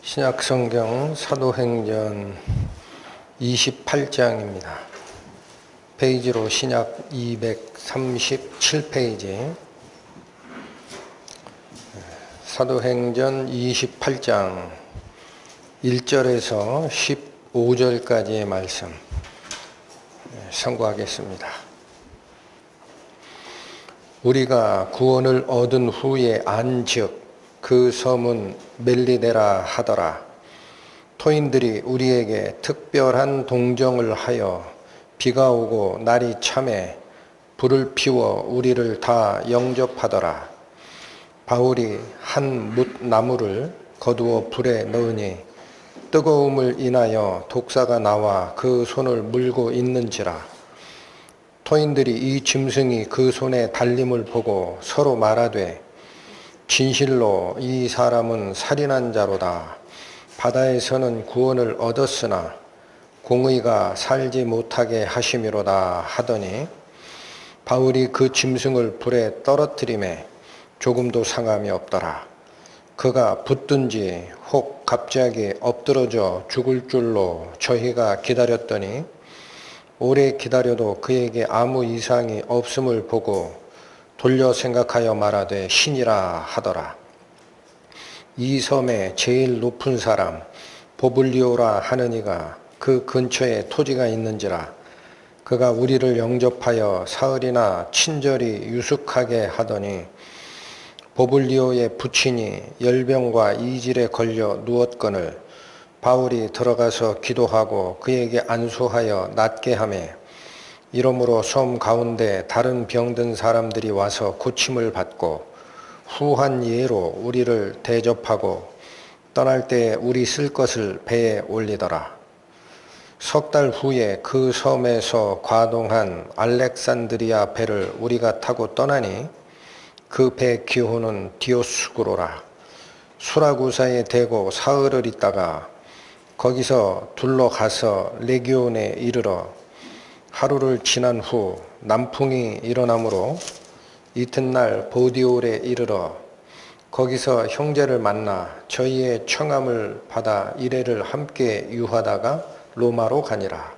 신약성경 사도행전 28장입니다. 페이지로 신약 237페이지. 사도행전 28장 1절에서 15절까지의 말씀 상고하겠습니다. 우리가 구원을 얻은 후에 안즉 그 섬은 멜리데라 하더라. 토인들이 우리에게 특별한 동정을 하여 비가 오고 날이 참해 불을 피워 우리를 다 영접하더라. 바울이 한 뭇나무를 거두어 불에 넣으니 뜨거움을 인하여 독사가 나와 그 손을 물고 있는지라. 토인들이 이 짐승이 그 손에 달림을 보고 서로 말하되 진실로 이 사람은 살인한 자로다. 바다에서는 구원을 얻었으나 공의가 살지 못하게 하심이로다 하더니 바울이 그 짐승을 불에 떨어뜨리매 조금도 상함이 없더라. 그가 붙든지 혹 갑자기 엎드러져 죽을 줄로 저희가 기다렸더니 오래 기다려도 그에게 아무 이상이 없음을 보고 돌려 생각하여 말하되 신이라 하더라. 이 섬의 제일 높은 사람 보블리오라 하는 이가 그 근처에 토지가 있는지라. 그가 우리를 영접하여 사흘이나 친절히 유숙하게 하더니 보블리오의 부친이 열병과 이질에 걸려 누웠거늘 바울이 들어가서 기도하고 그에게 안수하여 낫게 하매 이러므로 섬 가운데 다른 병든 사람들이 와서 고침을 받고 후한 예로 우리를 대접하고 떠날 때 우리 쓸 것을 배에 올리더라. 석 달 후에 그 섬에서 과동한 알렉산드리아 배를 우리가 타고 떠나니 그 배 기호는 디오스구로라. 수라구사에 대고 사흘을 있다가 거기서 둘러가서 레기온에 이르러 하루를 지난 후 남풍이 일어나므로 이튿날 보디올에 이르러 거기서 형제를 만나 저희의 청함을 받아 이레를 함께 유하다가 로마로 가니라.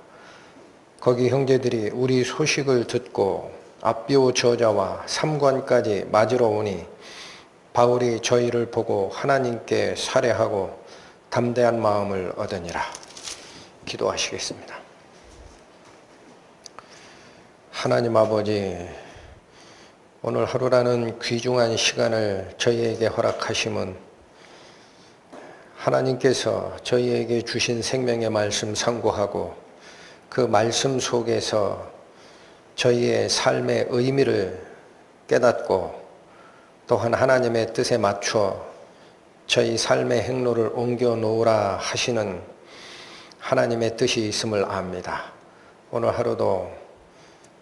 거기 형제들이 우리 소식을 듣고 앞비오 저자와 삼관까지 맞으러 오니 바울이 저희를 보고 하나님께 살해하고 담대한 마음을 얻으니라. 기도하시겠습니다. 하나님 아버지, 오늘 하루라는 귀중한 시간을 저희에게 허락하심은 하나님께서 저희에게 주신 생명의 말씀 상고하고 그 말씀 속에서 저희의 삶의 의미를 깨닫고 또한 하나님의 뜻에 맞춰 저희 삶의 행로를 옮겨 놓으라 하시는 하나님의 뜻이 있음을 압니다. 오늘 하루도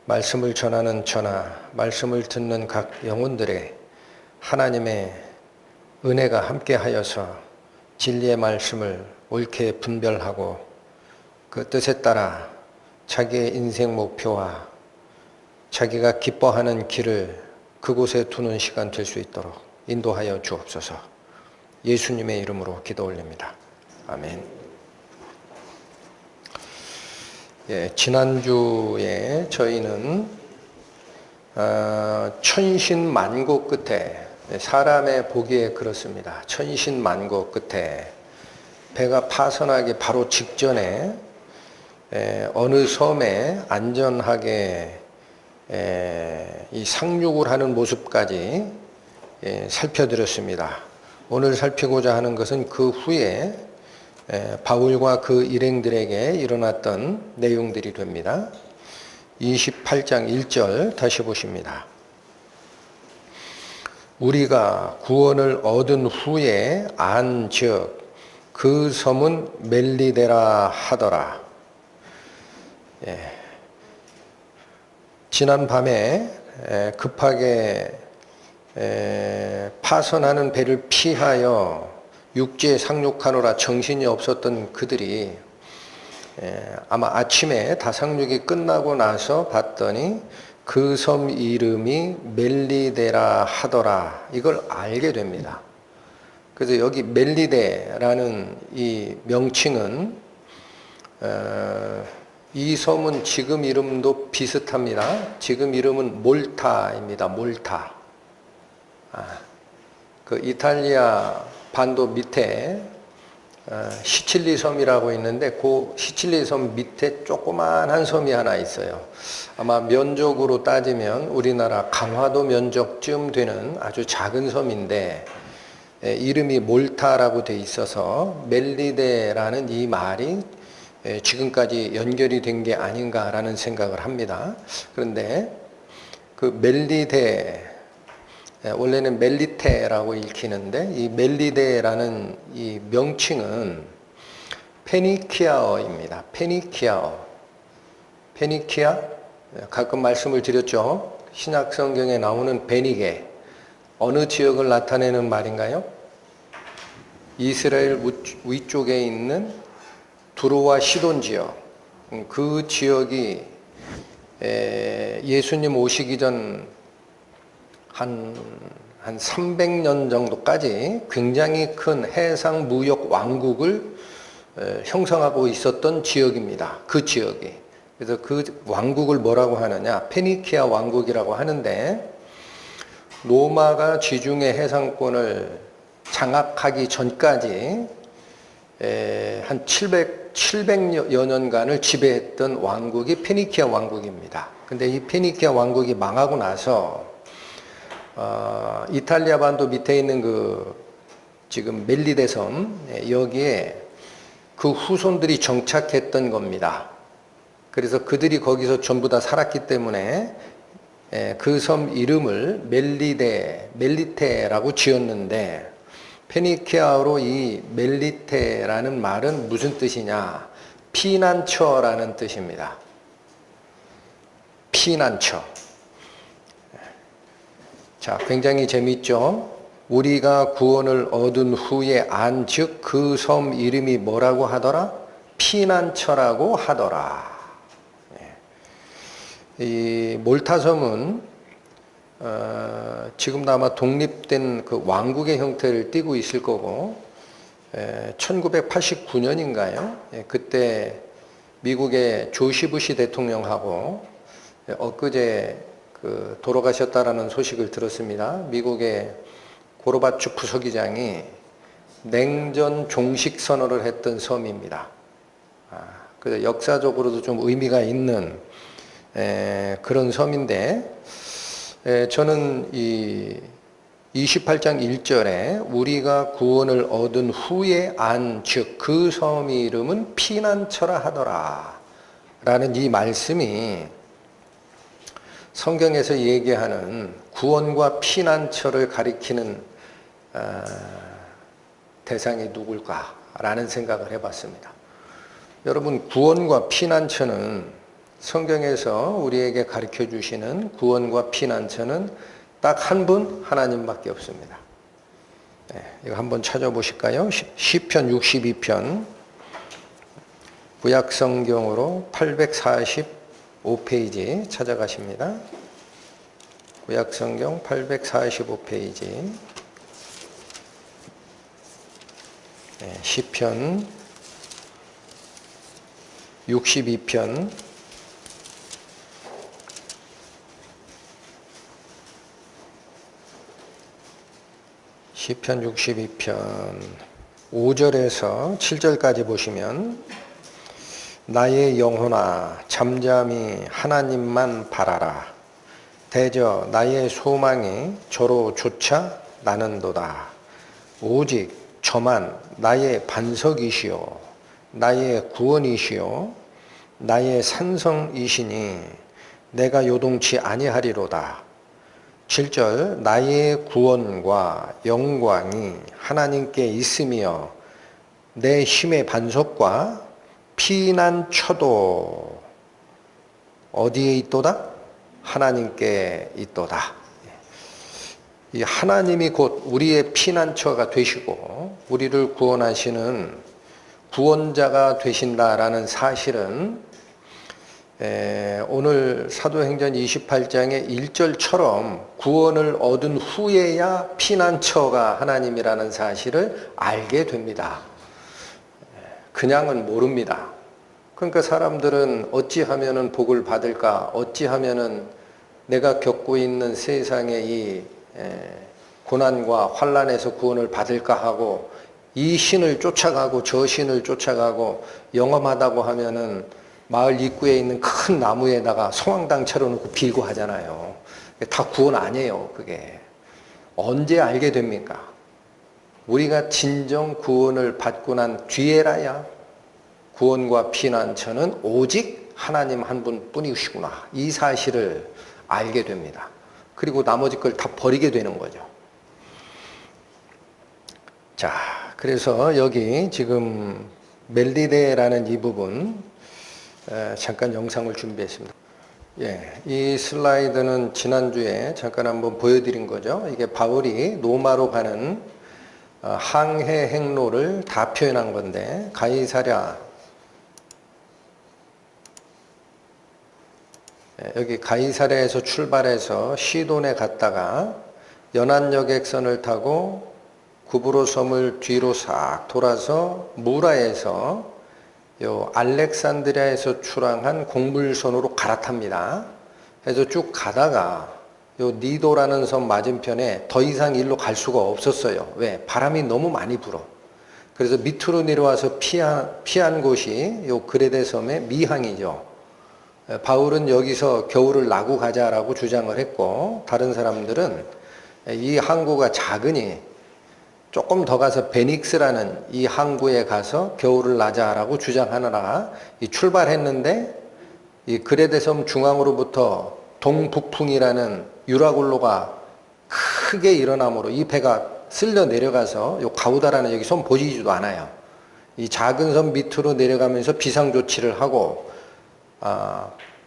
말씀을 전하는 저나 말씀을 듣는 각 영혼들의 하나님의 은혜가 함께 하여서 진리의 말씀을 옳게 분별하고 그 뜻에 따라 자기의 인생 목표와 자기가 기뻐하는 길을 그곳에 두는 시간 될 수 있도록 인도하여 주옵소서. 예수님의 이름으로 기도 올립니다. 아멘. 지난주에 저희는 천신만고 끝에, 사람의 보기에 그렇습니다. 천신만고 끝에 배가 파선하기 바로 직전에 어느 섬에 안전하게 이 상륙을 하는 모습까지 살펴드렸습니다. 오늘 살피고자 하는 것은 그 후에 바울과 그 일행들에게 일어났던 내용들이 됩니다. 28장 1절 다시 보십니다. 우리가 구원을 얻은 후에 안즉 그 섬은 멜리데라 하더라. 지난 밤에 급하게 파선하는 배를 피하여 육지에 상륙하노라 정신이 없었던 그들이 아마 아침에 다상륙이 끝나고 나서 봤더니 그 섬 이름이 멜리데라 하더라. 이걸 알게 됩니다. 그래서 여기 멜리데라는 이 명칭은 이 섬은 지금 이름도 비슷합니다. 지금 이름은 몰타입니다. 몰타. 그 이탈리아 반도 밑에 시칠리 섬이라고 있는데 그 시칠리 섬 밑에 조그만한 섬이 하나 있어요. 아마 면적으로 따지면 우리나라 강화도 면적쯤 되는 아주 작은 섬인데 이름이 몰타라고 돼 있어서 멜리데라는 이 말이 지금까지 연결이 된 게 아닌가라는 생각을 합니다. 그런데 그 멜리데, 원래는 멜리테라고 읽히는데 이 멜리데라는 이 명칭은 페니키아어입니다. 페니키아어. 페니키아, 가끔 말씀을 드렸죠. 신약 성경에 나오는 베니게, 어느 지역을 나타내는 말인가요? 이스라엘 위쪽에 있는 두로와 시돈 지역, 그 지역이 예수님 오시기 전 한 300년 정도까지 굉장히 큰 해상 무역 왕국을 형성하고 있었던 지역입니다. 그 지역이. 그래서 그 왕국을 뭐라고 하느냐? 페니키아 왕국이라고 하는데 로마가 지중해 해상권을 장악하기 전까지 한 700여 년간을 지배했던 왕국이 페니키아 왕국입니다. 근데 이 페니키아 왕국이 망하고 나서 이탈리아 반도 밑에 있는 그 지금 멜리데 섬, 여기에 그 후손들이 정착했던 겁니다. 그래서 그들이 거기서 전부 다 살았기 때문에 그 섬 이름을 멜리테라고 지었는데, 페니키아어로 이 멜리테라는 말은 무슨 뜻이냐? 피난처라는 뜻입니다. 피난처. 자, 굉장히 재밌죠? 우리가 구원을 얻은 후에 안즉 그 섬 이름이 뭐라고 하더라? 피난처라고 하더라. 이 몰타섬은 지금도 아마 독립된 그 왕국의 형태를 띠고 있을 거고, 1989년인가요? 그때 미국의 조시 부시 대통령하고 엊그제 그 돌아가셨다라는 소식을 들었습니다. 미국의 고르바초프 부서기장이 냉전 종식 선언을 했던 섬입니다. 그래서 역사적으로도 좀 의미가 있는 그런 섬인데, 저는 이 28장 1절에 우리가 구원을 얻은 후에 안 즉 그 섬 이름은 피난처라 하더라 라는 이 말씀이 성경에서 얘기하는 구원과 피난처를 가리키는 대상이 누굴까 라는 생각을 해봤습니다. 여러분, 구원과 피난처는 성경에서 우리에게 가르쳐 주시는 구원과 피난처는 딱 한 분, 하나님밖에 없습니다. 이거 한번 찾아보실까요? 시편 62편, 구약성경으로 845페이지 찾아가십니다. 구약성경 845페이지, 시편 62편, 시편 62편 5절에서 7절까지 보시면, 나의 영혼아 잠잠히 하나님만 바라라. 대저 나의 소망이 저로 쫓아 나는도다. 오직 저만 나의 반석이시요 나의 구원이시요 나의 산성이시니 내가 요동치 아니하리로다. 7절, 나의 구원과 영광이 하나님께 있으며 내 힘의 반석과 피난처도 어디에 있도다? 하나님께 있도다. 이 하나님이 곧 우리의 피난처가 되시고 우리를 구원하시는 구원자가 되신다라는 사실은 오늘 사도행전 28장의 1절처럼 구원을 얻은 후에야 피난처가 하나님이라는 사실을 알게 됩니다. 그냥은 모릅니다. 그러니까 사람들은 어찌하면은 복을 받을까? 어찌하면은 내가 겪고 있는 세상의 이 고난과 환난에서 구원을 받을까 하고 이 신을 쫓아가고 저 신을 쫓아가고 영험하다고 하면은 마을 입구에 있는 큰 나무에다가 성황당 차려놓고 빌고 하잖아요. 다 구원 아니에요, 그게. 언제 알게 됩니까? 우리가 진정 구원을 받고 난 뒤에라야 구원과 피난처는 오직 하나님 한 분뿐이시구나. 이 사실을 알게 됩니다. 그리고 나머지 걸 다 버리게 되는 거죠. 자, 그래서 여기 지금 멜리데라는 이 부분 잠깐 영상을 준비했습니다. 이 슬라이드는 지난주에 잠깐 한번 보여드린 거죠. 이게 바울이 로마로 가는 항해 행로를 다 표현한 건데, 여기 가이사랴에서 출발해서 시돈에 갔다가 연안여객선을 타고 구브로 섬을 뒤로 싹 돌아서 무라에서 요 알렉산드리아에서 출항한 공물선으로 갈아탑니다. 그래서 쭉 가다가 요 니도라는 섬 맞은편에 더 이상 일로 갈 수가 없었어요. 왜? 바람이 너무 많이 불어. 그래서 밑으로 내려와서 피한 곳이 요 그레데 섬의 미항이죠. 바울은 여기서 겨울을 나고 가자라고 주장을 했고, 다른 사람들은 이 항구가 작으니 조금 더 가서 베닉스라는 이 항구에 가서 겨울을 나자라고 주장하느라 출발했는데, 이 그레데 섬 중앙으로부터 동북풍이라는 유라굴로가 크게 일어나므로 이 배가 쓸려 내려가서 요 가우다라는 여기 섬 보이지도 않아요. 이 작은 섬 밑으로 내려가면서 비상조치를 하고,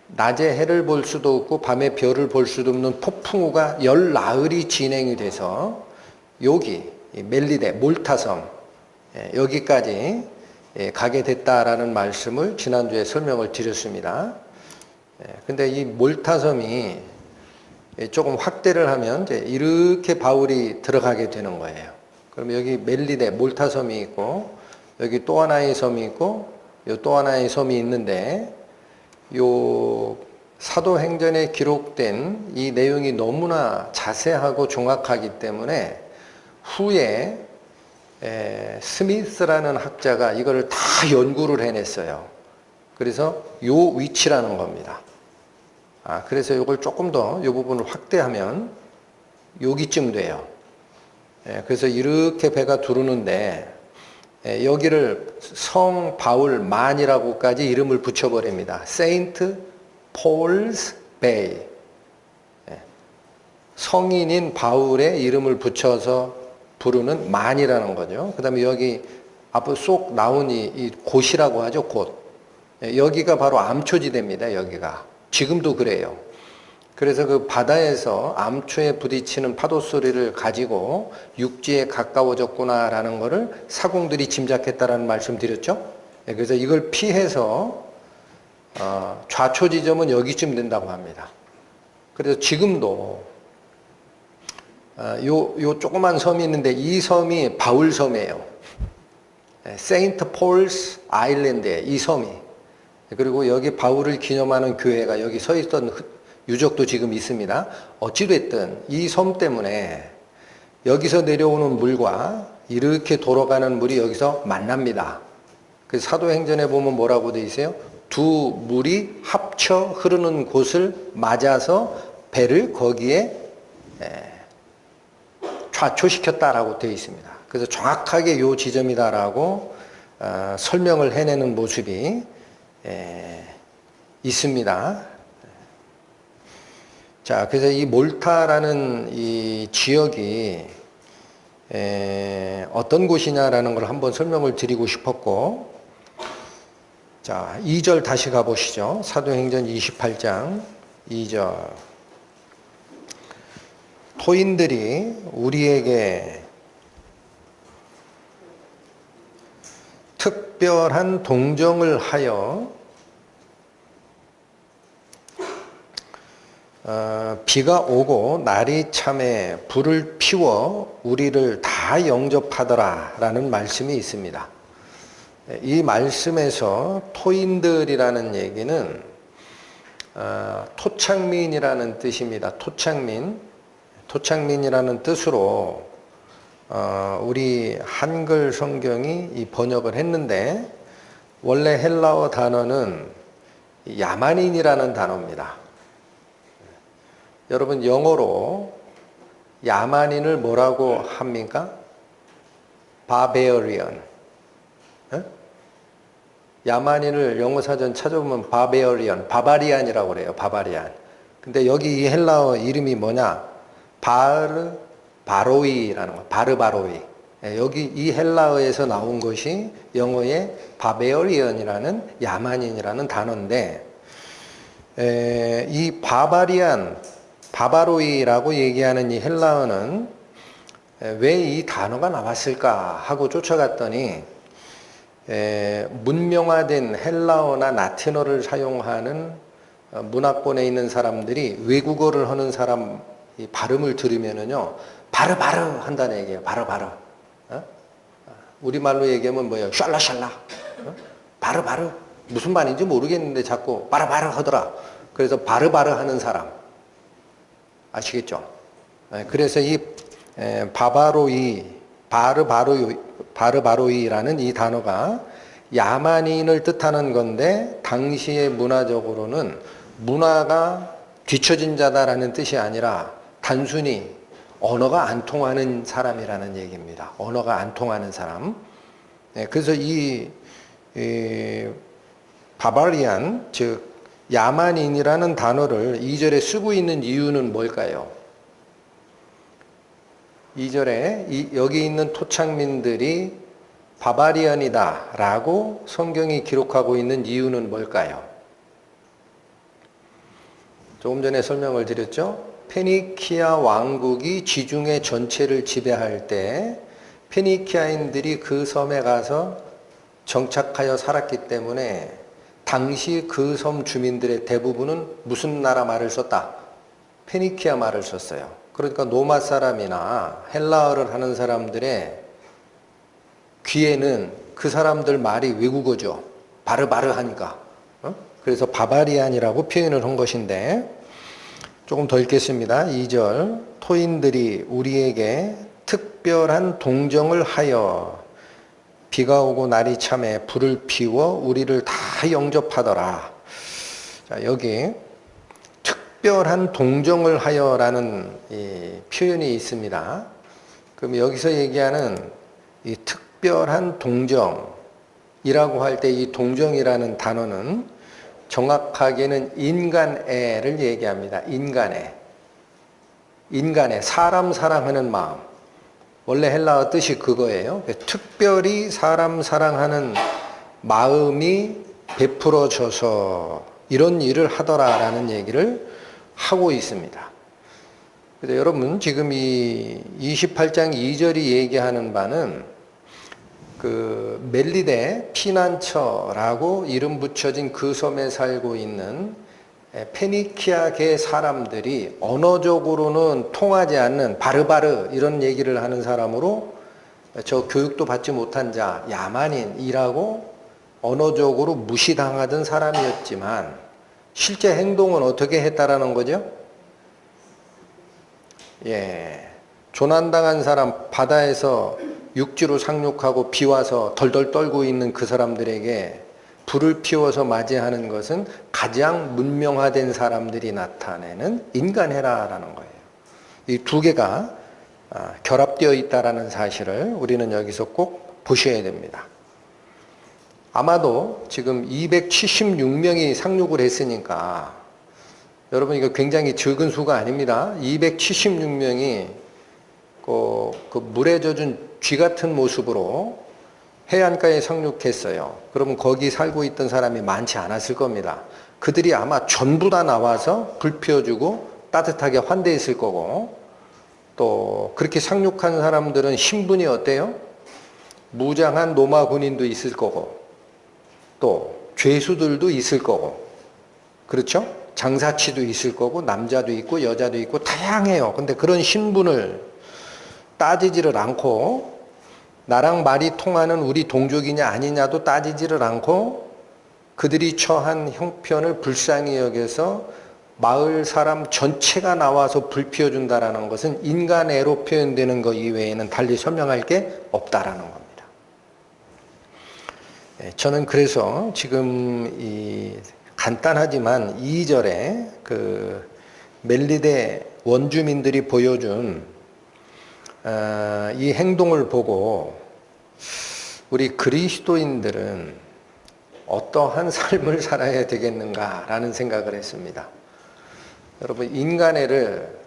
낮에 해를 볼 수도 없고 밤에 별을 볼 수도 없는 폭풍우가 열 나흘이 진행이 돼서 여기 멜리데 몰타섬 여기까지 가게 됐다라는 말씀을 지난주에 설명을 드렸습니다. 근데 이 몰타섬이 조금 확대를 하면 이제 이렇게 바울이 들어가게 되는 거예요. 그럼 여기 멜리데 몰타섬이 있고, 여기 또 하나의 섬이 있고, 또 하나의 섬이 있는데, 요 사도행전에 기록된 이 내용이 너무나 자세하고 정확하기 때문에 후에 스미스라는 학자가 이거를 다 연구를 해냈어요. 그래서 요 위치라는 겁니다. 그래서 이걸 조금 더 이 부분을 확대하면 여기쯤 돼요. 그래서 이렇게 배가 두르는데, 여기를 성 바울 만이라고까지 이름을 붙여버립니다. 세인트 폴스 베이. 성인인 바울의 이름을 붙여서 부르는 만이라는 거죠. 그 다음에 여기 앞으로 쏙 나온 이 곳이라고 하죠, 곳. 여기가 바로 암초지대입니다, 여기가. 지금도 그래요. 그래서 그 바다에서 암초에 부딪히는 파도 소리를 가지고 육지에 가까워졌구나라는 것을 사공들이 짐작했다라는 말씀 드렸죠. 그래서 이걸 피해서 좌초 지점은 여기쯤 된다고 합니다. 그래서 지금도 요 조그만 섬이 있는데 이 섬이 바울 섬이에요. 세인트 폴스 아일랜드에 이 섬이. 그리고 여기 바울을 기념하는 교회가 여기 서 있던 유적도 지금 있습니다. 어찌됐든 이 섬 때문에 여기서 내려오는 물과 이렇게 돌아가는 물이 여기서 만납니다. 그래서 사도행전에 보면 뭐라고 돼 있어요? 두 물이 합쳐 흐르는 곳을 맞아서 배를 거기에 좌초시켰다라고 되어 있습니다. 그래서 정확하게 이 지점이다라고 설명을 해내는 모습이 있습니다. 자, 그래서 이 몰타라는 이 지역이 어떤 곳이냐라는 걸 한번 설명을 드리고 싶었고, 자, 2절 다시 가보시죠. 사도행전 28장 2절. 토인들이 우리에게 특별한 동정을 하여 비가 오고 날이 참에 불을 피워 우리를 다 영접하더라 라는 말씀이 있습니다. 이 말씀에서 토인들이라는 얘기는 토착민이라는 뜻입니다. 토착민이라는 뜻으로 우리 한글 성경이 이 번역을 했는데 원래 헬라어 단어는 야만인이라는 단어입니다. 여러분 영어로 야만인을 뭐라고 합니까? 바베어리언. 야만인을 영어 사전 찾아보면 바베어리언, 바바리안이라고 그래요. 바바리안. 근데 여기 이 헬라어 이름이 뭐냐? 바르바로이라는 거. 바르바로이. 여기 이 헬라어에서 나온 것이 영어의 바베어리언이라는 야만인이라는 단어인데 이 바바로이라고 얘기하는 이 헬라어는 왜 이 단어가 나왔을까 하고 쫓아갔더니 문명화된 헬라어나 라틴어를 사용하는 문화권에 있는 사람들이 외국어를 하는 사람 발음을 들으면은요 바르바르 한다는 얘기예요. 바르바르. 우리말로 얘기하면 뭐예요? 샬라샬라. 바르바르. 무슨 말인지 모르겠는데 자꾸 바르바르 하더라. 그래서 바르바르 하는 사람. 아시겠죠? 그래서 이 바르바로이라는 이 단어가 야만인을 뜻하는 건데 당시의 문화적으로는 문화가 뒤처진 자다라는 뜻이 아니라 단순히 언어가 안 통하는 사람이라는 얘기입니다. 언어가 안 통하는 사람. 그래서 이 바바리안, 즉 야만인이라는 단어를 2절에 쓰고 있는 이유는 뭘까요? 2절에 여기 있는 토착민들이 바바리언이다 라고 성경이 기록하고 있는 이유는 뭘까요? 조금 전에 설명을 드렸죠. 페니키아 왕국이 지중해 전체를 지배할 때 페니키아인들이 그 섬에 가서 정착하여 살았기 때문에 당시 그 섬 주민들의 대부분은 무슨 나라 말을 썼다? 페니키아 말을 썼어요. 그러니까 노마 사람이나 헬라어를 하는 사람들의 귀에는 그 사람들 말이 외국어죠. 바르바르 하니까. 그래서 바바리안이라고 표현을 한 것인데 조금 더 읽겠습니다. 2절 토인들이 우리에게 특별한 동정을 하여 비가 오고 날이 참에 불을 피워 우리를 다 영접하더라. 자, 여기 특별한 동정을 하여라는 이 표현이 있습니다. 그럼 여기서 얘기하는 이 특별한 동정이라고 할 때 이 동정이라는 단어는 정확하게는 인간애를 얘기합니다. 인간애, 사람 사랑하는 마음. 원래 헬라어 뜻이 그거예요. 특별히 사람 사랑하는 마음이 베풀어져서 이런 일을 하더라라는 얘기를 하고 있습니다. 그래서 여러분 지금 이 28장 2절이 얘기하는 바는 그 멜리데 피난처라고 이름 붙여진 그 섬에 살고 있는 페니키아계 사람들이 언어적으로는 통하지 않는 바르바르 이런 얘기를 하는 사람으로 저 교육도 받지 못한 자 야만인이라고 언어적으로 무시당하던 사람이었지만 실제 행동은 어떻게 했다라는 거죠? 조난당한 사람 바다에서 육지로 상륙하고 비 와서 덜덜 떨고 있는 그 사람들에게 불을 피워서 맞이하는 것은 가장 문명화된 사람들이 나타내는 인간해라라는 거예요. 이 두 개가 결합되어 있다라는 사실을 우리는 여기서 꼭 보셔야 됩니다. 아마도 지금 276명이 상륙을 했으니까 여러분 이거 굉장히 적은 수가 아닙니다. 276명이 그 물에 젖은 쥐 같은 모습으로 해안가에 상륙했어요. 그러면 거기 살고 있던 사람이 많지 않았을 겁니다. 그들이 아마 전부 다 나와서 불 피워주고 따뜻하게 환대했을 거고 또 그렇게 상륙한 사람들은 신분이 어때요? 무장한 로마 군인도 있을 거고 또 죄수들도 있을 거고 그렇죠? 장사치도 있을 거고 남자도 있고 여자도 있고 다양해요. 근데 그런 신분을 따지지를 않고 나랑 말이 통하는 우리 동족이냐 아니냐도 따지지를 않고 그들이 처한 형편을 불쌍히 여겨서 마을 사람 전체가 나와서 불 피워준다라는 것은 인간애로 표현되는 것 이외에는 달리 설명할 게 없다라는 겁니다. 저는 그래서 지금 이 간단하지만 2절에 그 멜리데 원주민들이 보여준 이 행동을 보고 우리 그리스도인들은 어떠한 삶을 살아야 되겠는가라는 생각을 했습니다. 여러분, 인간애를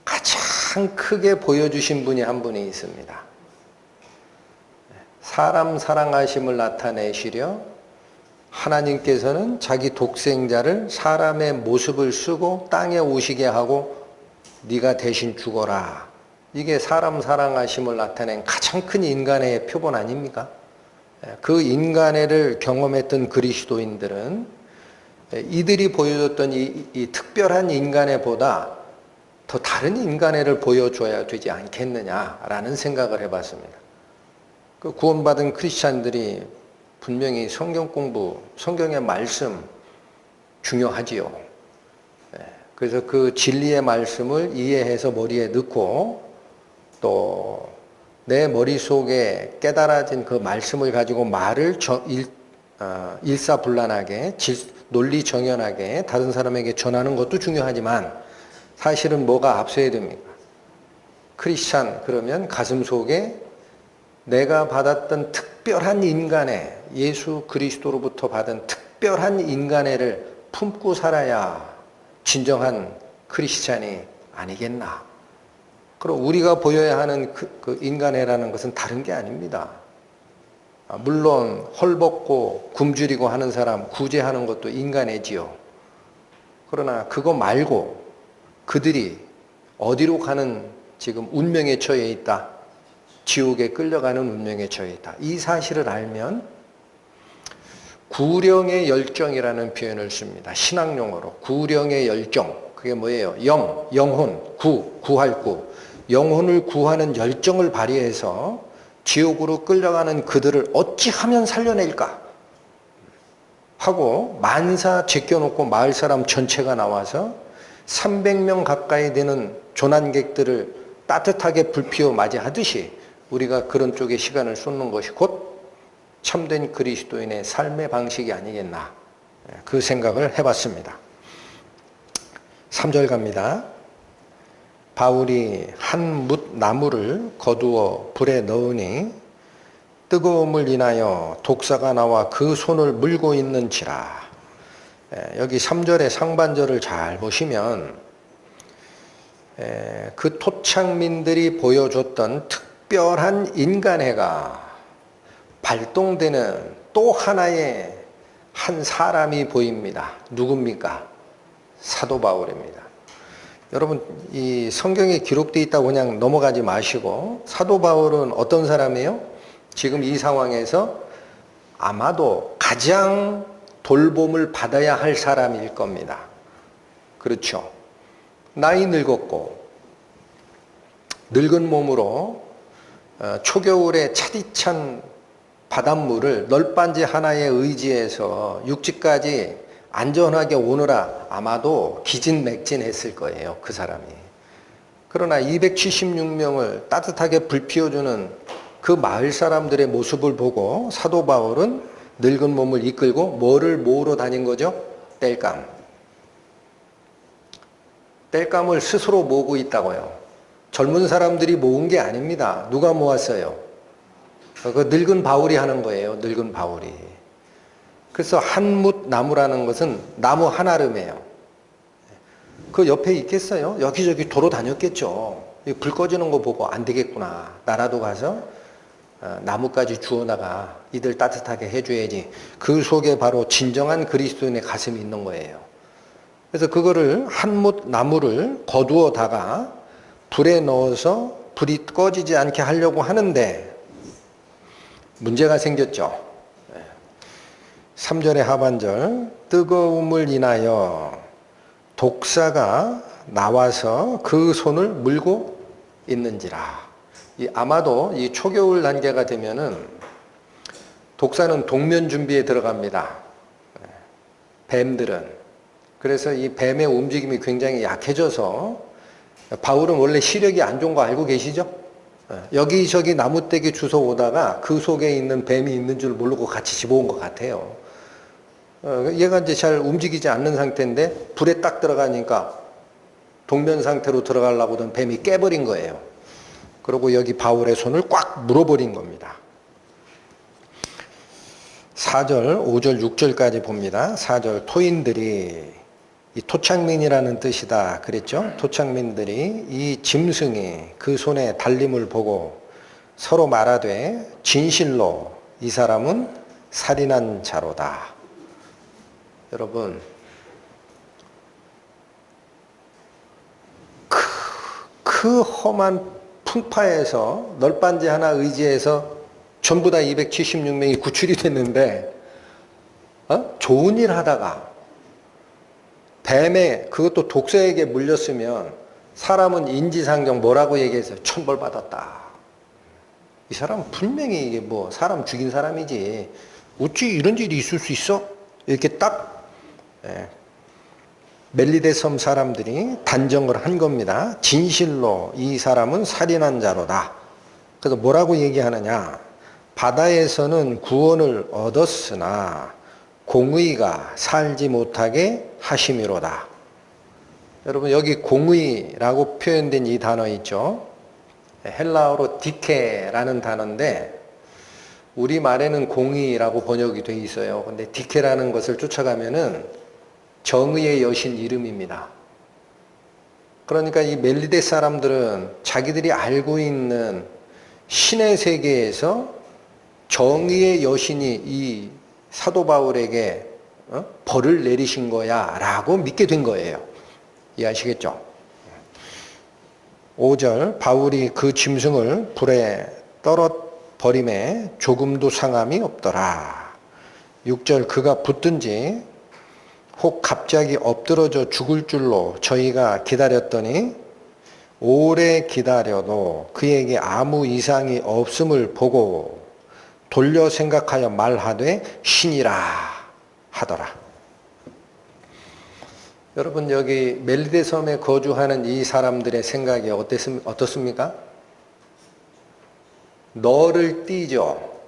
가장 크게 보여주신 분이 한 분이 있습니다. 사람 사랑하심을 나타내시려 하나님께서는 자기 독생자를 사람의 모습을 쓰고 땅에 오시게 하고 네가 대신 죽어라. 이게 사람 사랑하심을 나타낸 가장 큰 인간의 표본 아닙니까? 그 인간애를 경험했던 그리스도인들은 이들이 보여줬던 이 특별한 인간애보다 더 다른 인간애를 보여줘야 되지 않겠느냐라는 생각을 해봤습니다. 그 구원받은 크리스찬들이 분명히 성경 공부, 성경의 말씀 중요하지요. 그래서 그 진리의 말씀을 이해해서 머리에 넣고 또 내 머릿속에 깨달아진 그 말씀을 가지고 말을 일사불란하게 논리정연하게 다른 사람에게 전하는 것도 중요하지만 사실은 뭐가 앞서야 됩니까? 크리스찬 그러면 가슴 속에 내가 받았던 특별한 인간애, 예수 그리스도로부터 받은 특별한 인간애를 품고 살아야 진정한 크리스찬이 아니겠나. 그럼 우리가 보여야 하는 그 인간애라는 것은 다른 게 아닙니다. 물론 헐벗고 굶주리고 하는 사람 구제하는 것도 인간애지요. 그러나 그거 말고 그들이 어디로 가는 지금 운명에 처해 있다. 지옥에 끌려가는 운명에 처해 있다. 이 사실을 알면 구령의 열정이라는 표현을 씁니다. 신학용어로 구령의 열정. 그게 뭐예요? 영혼, 구할 구. 영혼을 구하는 열정을 발휘해서 지옥으로 끌려가는 그들을 어찌하면 살려낼까 하고 만사 제껴놓고 마을 사람 전체가 나와서 300명 가까이 되는 조난객들을 따뜻하게 불피워 맞이하듯이 우리가 그런 쪽에 시간을 쏟는 것이 곧 참된 그리스도인의 삶의 방식이 아니겠나, 그 생각을 해봤습니다. 3절 갑니다. 바울이 한 뭇 나무를 거두어 불에 넣으니 뜨거움을 인하여 독사가 나와 그 손을 물고 있는지라. 여기 3절의 상반절을 잘 보시면 그 토착민들이 보여줬던 특별한 인간애가 발동되는 또 하나의 한 사람이 보입니다. 누굽니까? 사도 바울입니다. 여러분, 이 성경에 기록되어 있다고 그냥 넘어가지 마시고 사도 바울은 어떤 사람이에요? 지금 이 상황에서 아마도 가장 돌봄을 받아야 할 사람일 겁니다. 그렇죠? 나이 늙었고 늙은 몸으로 초겨울에 차디찬 바닷물을 널빤지 하나에 의지해서 육지까지 안전하게 오느라 아마도 기진맥진했을 거예요. 그 사람이. 그러나 276명을 따뜻하게 불피워주는 그 마을 사람들의 모습을 보고 사도 바울은 늙은 몸을 이끌고 뭐를 모으러 다닌 거죠? 땔감. 땔감을 스스로 모으고 있다고요. 젊은 사람들이 모은 게 아닙니다. 누가 모았어요? 그 늙은 바울이 하는 거예요. 늙은 바울이. 그래서 한뭇 나무라는 것은 나무 한아름이에요. 그 옆에 있겠어요? 여기저기 돌아다녔겠죠. 불 꺼지는 거 보고 안 되겠구나. 나라도 가서 나무까지 주워다가 이들 따뜻하게 해줘야지. 그 속에 바로 진정한 그리스도인의 가슴이 있는 거예요. 그래서 그거를 한뭇 나무를 거두어다가 불에 넣어서 불이 꺼지지 않게 하려고 하는데 문제가 생겼죠. 3절의 하반절, 뜨거움을 인하여 독사가 나와서 그 손을 물고 있는지라. 아마도 이 초겨울 단계가 되면은 독사는 동면 준비에 들어갑니다. 뱀들은. 그래서 이 뱀의 움직임이 굉장히 약해져서 바울은 원래 시력이 안 좋은 거 알고 계시죠? 여기저기 나무떼기 주워 오다가 그 속에 있는 뱀이 있는 줄 모르고 같이 집어온 것 같아요. 얘가 이제 잘 움직이지 않는 상태인데 불에 딱 들어가니까 동면 상태로 들어가려고 하던 뱀이 깨버린 거예요. 그리고 여기 바울의 손을 꽉 물어버린 겁니다. 4절, 5절, 6절까지 봅니다. 4절, 토인들이, 이 토착민이라는 뜻이다 그랬죠? 토착민들이 이 짐승이 그 손에 달림을 보고 서로 말하되 진실로 이 사람은 살인한 자로다. 여러분, 그 험한 풍파에서 널빤지 하나 의지해서 전부 다 276명이 구출이 됐는데 좋은 일 하다가 뱀에, 그것도 독사에게 물렸으면 사람은 인지상정 뭐라고 얘기해서 천벌받았다. 이 사람은 분명히 이게 뭐 사람 죽인 사람이지 어찌 이런 일이 있을 수 있어? 이렇게 딱 멜리데 섬 사람들이 단정을 한 겁니다. 진실로 이 사람은 살인한 자로다. 그래서 뭐라고 얘기하느냐? 바다에서는 구원을 얻었으나 공의가 살지 못하게 하심이로다. 여러분, 여기 공의라고 표현된 이 단어 있죠? 헬라어로 디케라는 단어인데 우리말에는 공의라고 번역이 돼 있어요. 근데 디케라는 것을 쫓아가면은 정의의 여신 이름입니다. 그러니까 이 멜리데 사람들은 자기들이 알고 있는 신의 세계에서 정의의 여신이 이 사도 바울에게 벌을 내리신 거야 라고 믿게 된 거예요. 이해하시겠죠? 5절, 바울이 그 짐승을 불에 떨어버림에 조금도 상함이 없더라. 6절, 그가 붙든지 혹 갑자기 엎드러져 죽을 줄로 저희가 기다렸더니 오래 기다려도 그에게 아무 이상이 없음을 보고 돌려 생각하여 말하되 신이라 하더라. 여러분, 여기 멜리데 섬에 거주하는 이 사람들의 생각이 어떻습니까? 너를 띠죠.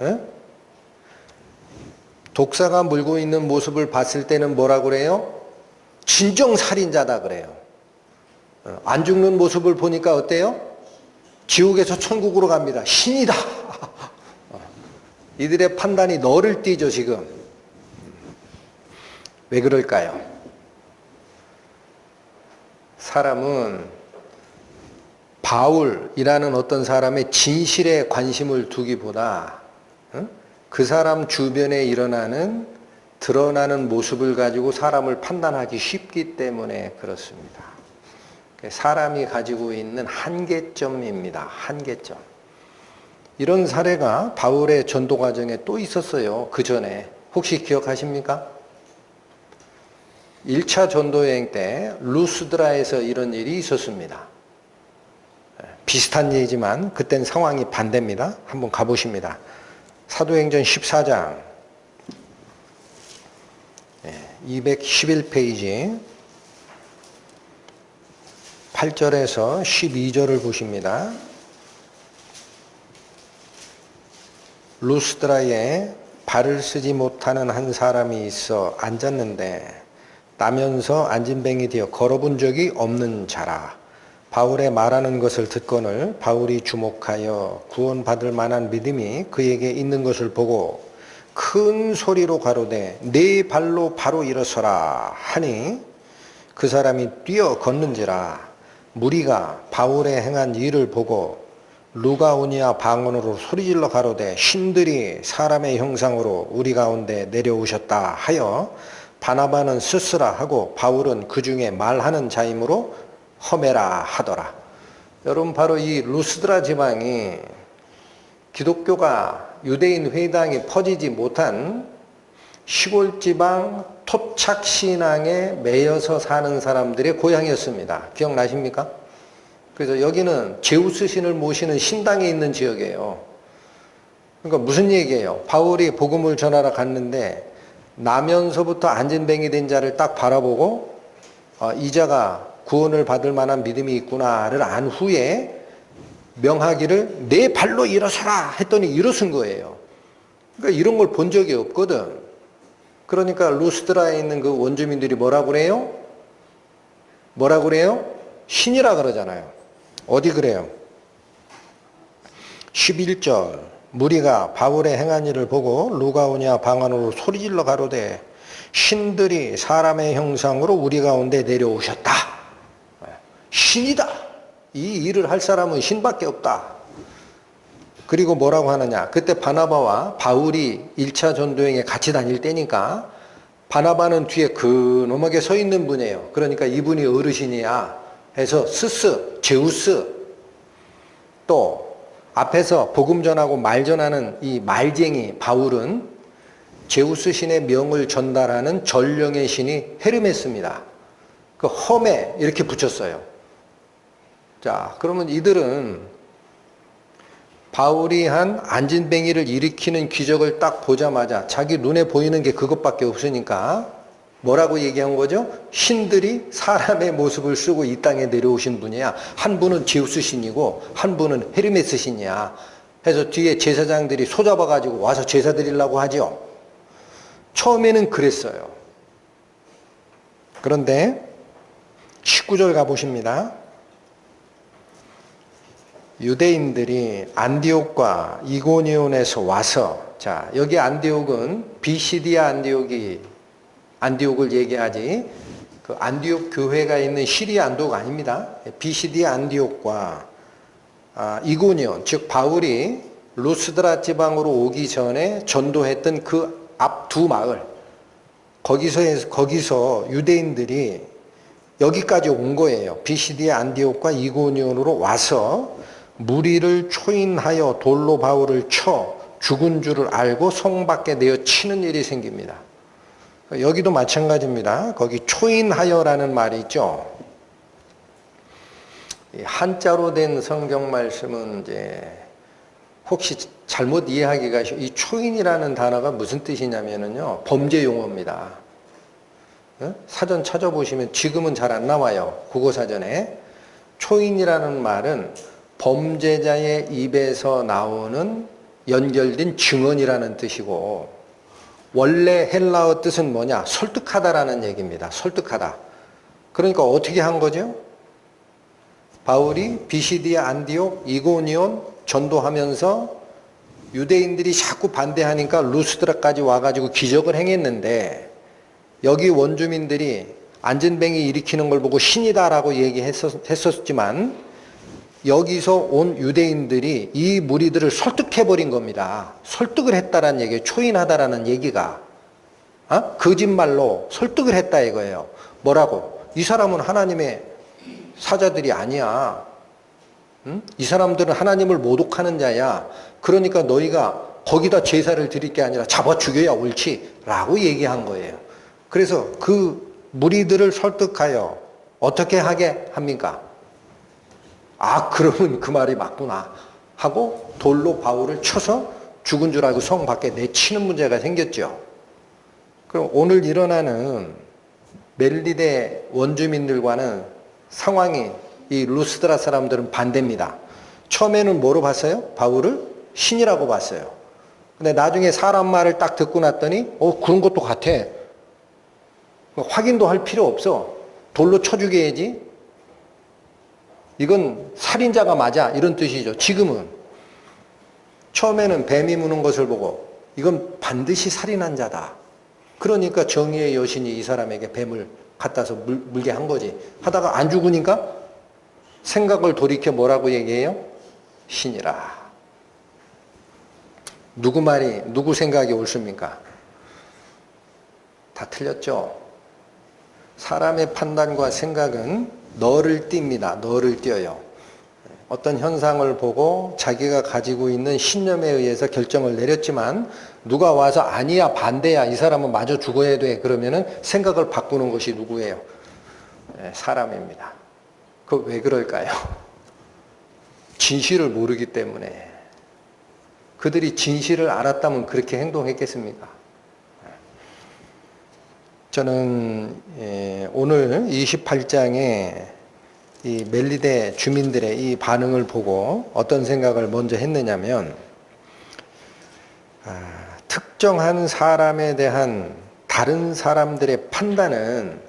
에? 독사가 물고 있는 모습을 봤을 때는 뭐라 그래요? 진정 살인자다 그래요. 안 죽는 모습을 보니까 어때요? 지옥에서 천국으로 갑니다. 신이다. 이들의 판단이 너를 띠죠, 지금. 왜 그럴까요? 사람은 바울이라는 어떤 사람의 진실에 관심을 두기보다 그 사람 주변에 일어나는 드러나는 모습을 가지고 사람을 판단하기 쉽기 때문에 그렇습니다. 사람이 가지고 있는 한계점입니다. 한계점. 이런 사례가 바울의 전도 과정에 또 있었어요. 그 전에. 혹시 기억하십니까? 1차 전도 여행 때 루스드라에서 이런 일이 있었습니다. 비슷한 일이지만 그땐 상황이 반대입니다. 한번 가보십니다. 사도행전 14장 211페이지 8절에서 12절을 보십니다. 루스드라에 발을 쓰지 못하는 한 사람이 있어 앉았는데 나면서 앉은뱅이 되어 걸어본 적이 없는 자라. 바울의 말하는 것을 듣거늘 바울이 주목하여 구원받을 만한 믿음이 그에게 있는 것을 보고 큰 소리로 가로되 네 발로 바로 일어서라 하니 그 사람이 뛰어 걷는지라. 무리가 바울의 행한 일을 보고 루가오니아 방언으로 소리질러 가로되 신들이 사람의 형상으로 우리 가운데 내려오셨다 하여 바나바는 스스라 하고 바울은 그 중에 말하는 자이므로 험해라 하더라. 여러분, 바로 이 루스드라 지방이 기독교가 유대인 회당이 퍼지지 못한 시골 지방 토착신앙에 매여서 사는 사람들의 고향이었습니다. 기억나십니까? 그래서 여기는 제우스 신을 모시는 신당에 있는 지역이에요. 그러니까 무슨 얘기예요? 바울이 복음을 전하러 갔는데 나면서부터 안진뱅이 된 자를 딱 바라보고 이 자가 구원을 받을 만한 믿음이 있구나를 안 후에 명하기를 내 발로 일어서라 했더니 일어선 거예요. 그러니까 이런 걸 본 적이 없거든. 그러니까 루스드라에 있는 그 원주민들이 뭐라 그래요? 뭐라 그래요? 신이라 그러잖아요. 어디 그래요? 11절 무리가 바울의 행한 일을 보고 루가오냐 방언으로 소리질러 가로되 신들이 사람의 형상으로 우리 가운데 내려오셨다. 신이다. 이 일을 할 사람은 신밖에 없다. 그리고 뭐라고 하느냐. 그때 바나바와 바울이 1차 전도행에 같이 다닐 때니까 바나바는 뒤에 근엄하게 서 있는 분이에요. 그러니까 이분이 어르신이야 해서 스스, 제우스, 또 앞에서 복음 전하고 말 전하는 이 말쟁이 바울은 제우스 신의 명을 전달하는 전령의 신이 헤르메스입니다. 그 험에 이렇게 붙였어요. 자, 그러면 이들은 바울이 한 안진뱅이를 일으키는 기적을 딱 보자마자 자기 눈에 보이는 게 그것밖에 없으니까 뭐라고 얘기한 거죠? 신들이 사람의 모습을 쓰고 이 땅에 내려오신 분이야. 한 분은 제우스 신이고 한 분은 헤르메스 신이야. 해서 뒤에 제사장들이 소잡아가지고 와서 제사 드리려고 하죠. 처음에는 그랬어요. 그런데 19절 가보십니다. 유대인들이 안디옥과 이고니온에서 와서, 자, 여기 안디옥은 비시디아 안디옥을 얘기하지, 그 안디옥 교회가 있는 시리아 안디옥 아닙니다. 비시디아 안디옥과 이고니온, 즉 바울이 루스드라 지방으로 오기 전에 전도했던 그 앞 두 마을, 거기서 유대인들이 여기까지 온 거예요. 비시디아 안디옥과 이고니온으로 와서 무리를 초인하여 돌로 바울을 쳐 죽은 줄을 알고 성 밖에 내어 치는 일이 생깁니다. 여기도 마찬가지입니다. 거기 초인하여라는 말이 있죠. 한자로 된 성경 말씀은 이제 혹시 잘못 이해하기가 쉬워. 이 초인이라는 단어가 무슨 뜻이냐면요, 범죄 용어입니다. 사전 찾아보시면 지금은 잘 안 나와요. 국어사전에. 초인이라는 말은 범죄자의 입에서 나오는 연결된 증언이라는 뜻이고, 원래 헬라어 뜻은 뭐냐? 설득하다라는 얘기입니다. 설득하다. 그러니까 어떻게 한 거죠? 바울이 비시디아 안디옥, 이고니온 전도하면서 유대인들이 자꾸 반대하니까 루스드라까지 와가지고 기적을 행했는데, 여기 원주민들이 안진뱅이 일으키는 걸 보고 신이다라고 얘기했었지만 여기서 온 유대인들이 이 무리들을 설득해버린 겁니다. 설득을 했다라는 얘기예요. 초인하다라는 얘기가. 거짓말로 설득을 했다 이거예요. 뭐라고? 이 사람은 하나님의 사자들이 아니야. 응? 이 사람들은 하나님을 모독하는 자야. 그러니까 너희가 거기다 제사를 드릴 게 아니라 잡아 죽여야 옳지 라고 얘기한 거예요. 그래서 그 무리들을 설득하여 어떻게 하게 합니까? 그러면 그 말이 맞구나 하고 돌로 바울을 쳐서 죽은 줄 알고 성 밖에 내치는 문제가 생겼죠. 그럼 오늘 일어나는 멜리데 원주민들과는 상황이, 이 루스드라 사람들은 반대입니다. 처음에는 뭐로 봤어요? 바울을 신이라고 봤어요. 근데 나중에 사람 말을 딱 듣고 났더니 그런 것도 같아. 확인도 할 필요 없어. 돌로 쳐 죽여야지. 이건 살인자가 맞아 이런 뜻이죠. 지금은. 처음에는 뱀이 무는 것을 보고 이건 반드시 살인한 자다. 그러니까 정의의 여신이 이 사람에게 뱀을 갖다서 물게 한 거지. 하다가 안 죽으니까 생각을 돌이켜 뭐라고 얘기해요? 신이라. 누구 말이, 누구 생각이 옳습니까? 다 틀렸죠. 사람의 판단과 생각은 너를 띱니다. 너를 띄어요. 어떤 현상을 보고 자기가 가지고 있는 신념에 의해서 결정을 내렸지만 누가 와서 아니야, 반대야, 이 사람은 마저 죽어야 돼, 그러면은 생각을 바꾸는 것이 누구예요? 사람입니다. 그 왜 그럴까요? 진실을 모르기 때문에. 그들이 진실을 알았다면 그렇게 행동했겠습니까? 저는 오늘 28장에 이 멜리데 주민들의 이 반응을 보고 어떤 생각을 먼저 했느냐면, 특정한 사람에 대한 다른 사람들의 판단은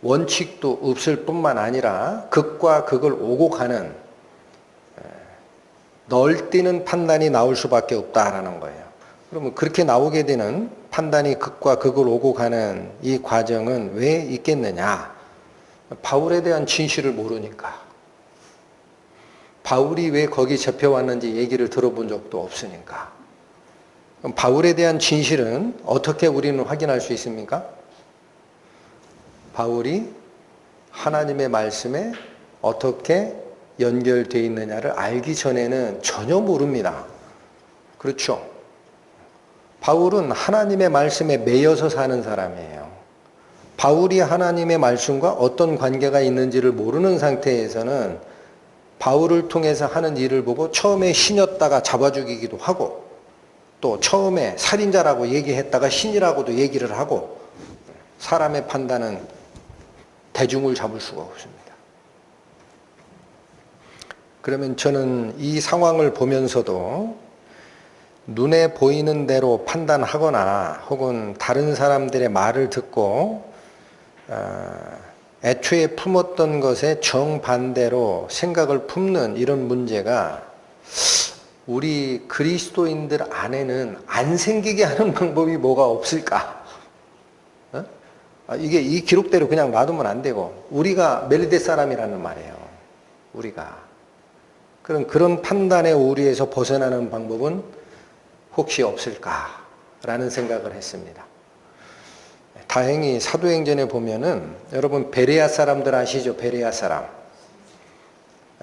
원칙도 없을 뿐만 아니라 극과 극을 오고 가는 널뛰는 판단이 나올 수밖에 없다라는 거예요. 그러면 그렇게 나오게 되는 판단이 극과 극을 오고 가는 이 과정은 왜 있겠느냐? 바울에 대한 진실을 모르니까. 바울이 왜 거기 잡혀왔는지 얘기를 들어본 적도 없으니까. 그럼 바울에 대한 진실은 어떻게 우리는 확인할 수 있습니까? 바울이 하나님의 말씀에 어떻게 연결되어 있느냐를 알기 전에는 전혀 모릅니다. 그렇죠? 바울은 하나님의 말씀에 매여서 사는 사람이에요. 바울이 하나님의 말씀과 어떤 관계가 있는지를 모르는 상태에서는 바울을 통해서 하는 일을 보고 처음에 신이었다가 잡아 죽이기도 하고, 또 처음에 살인자라고 얘기했다가 신이라고도 얘기를 하고, 사람의 판단은 대중을 잡을 수가 없습니다. 그러면 저는 이 상황을 보면서도 눈에 보이는 대로 판단하거나 혹은 다른 사람들의 말을 듣고 애초에 품었던 것에 정반대로 생각을 품는 이런 문제가 우리 그리스도인들 안에는 안 생기게 하는 방법이 뭐가 없을까? 이게 이 기록대로 그냥 놔두면 안 되고, 우리가 멜리데 사람이라는 말이에요. 우리가. 그런 판단의 오류에서 벗어나는 방법은 혹시 없을까라는 생각을 했습니다. 다행히 사도행전에 보면은, 여러분 베레아 사람들 아시죠? 베레아 사람.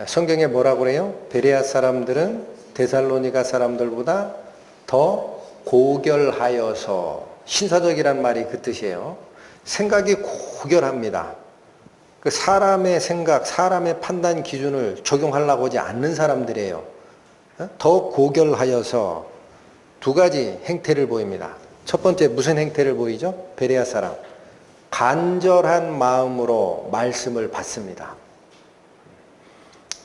성경에 뭐라고 그래요? 베레아 사람들은 데살로니가 사람들보다 더 고결하여서, 신사적이란 말이 그 뜻이에요. 생각이 고결합니다. 그 사람의 생각, 사람의 판단 기준을 적용하려고 하지 않는 사람들이에요. 더 고결하여서 두 가지 행태를 보입니다. 첫 번째 무슨 행태를 보이죠? 베레아 사람. 간절한 마음으로 말씀을 받습니다.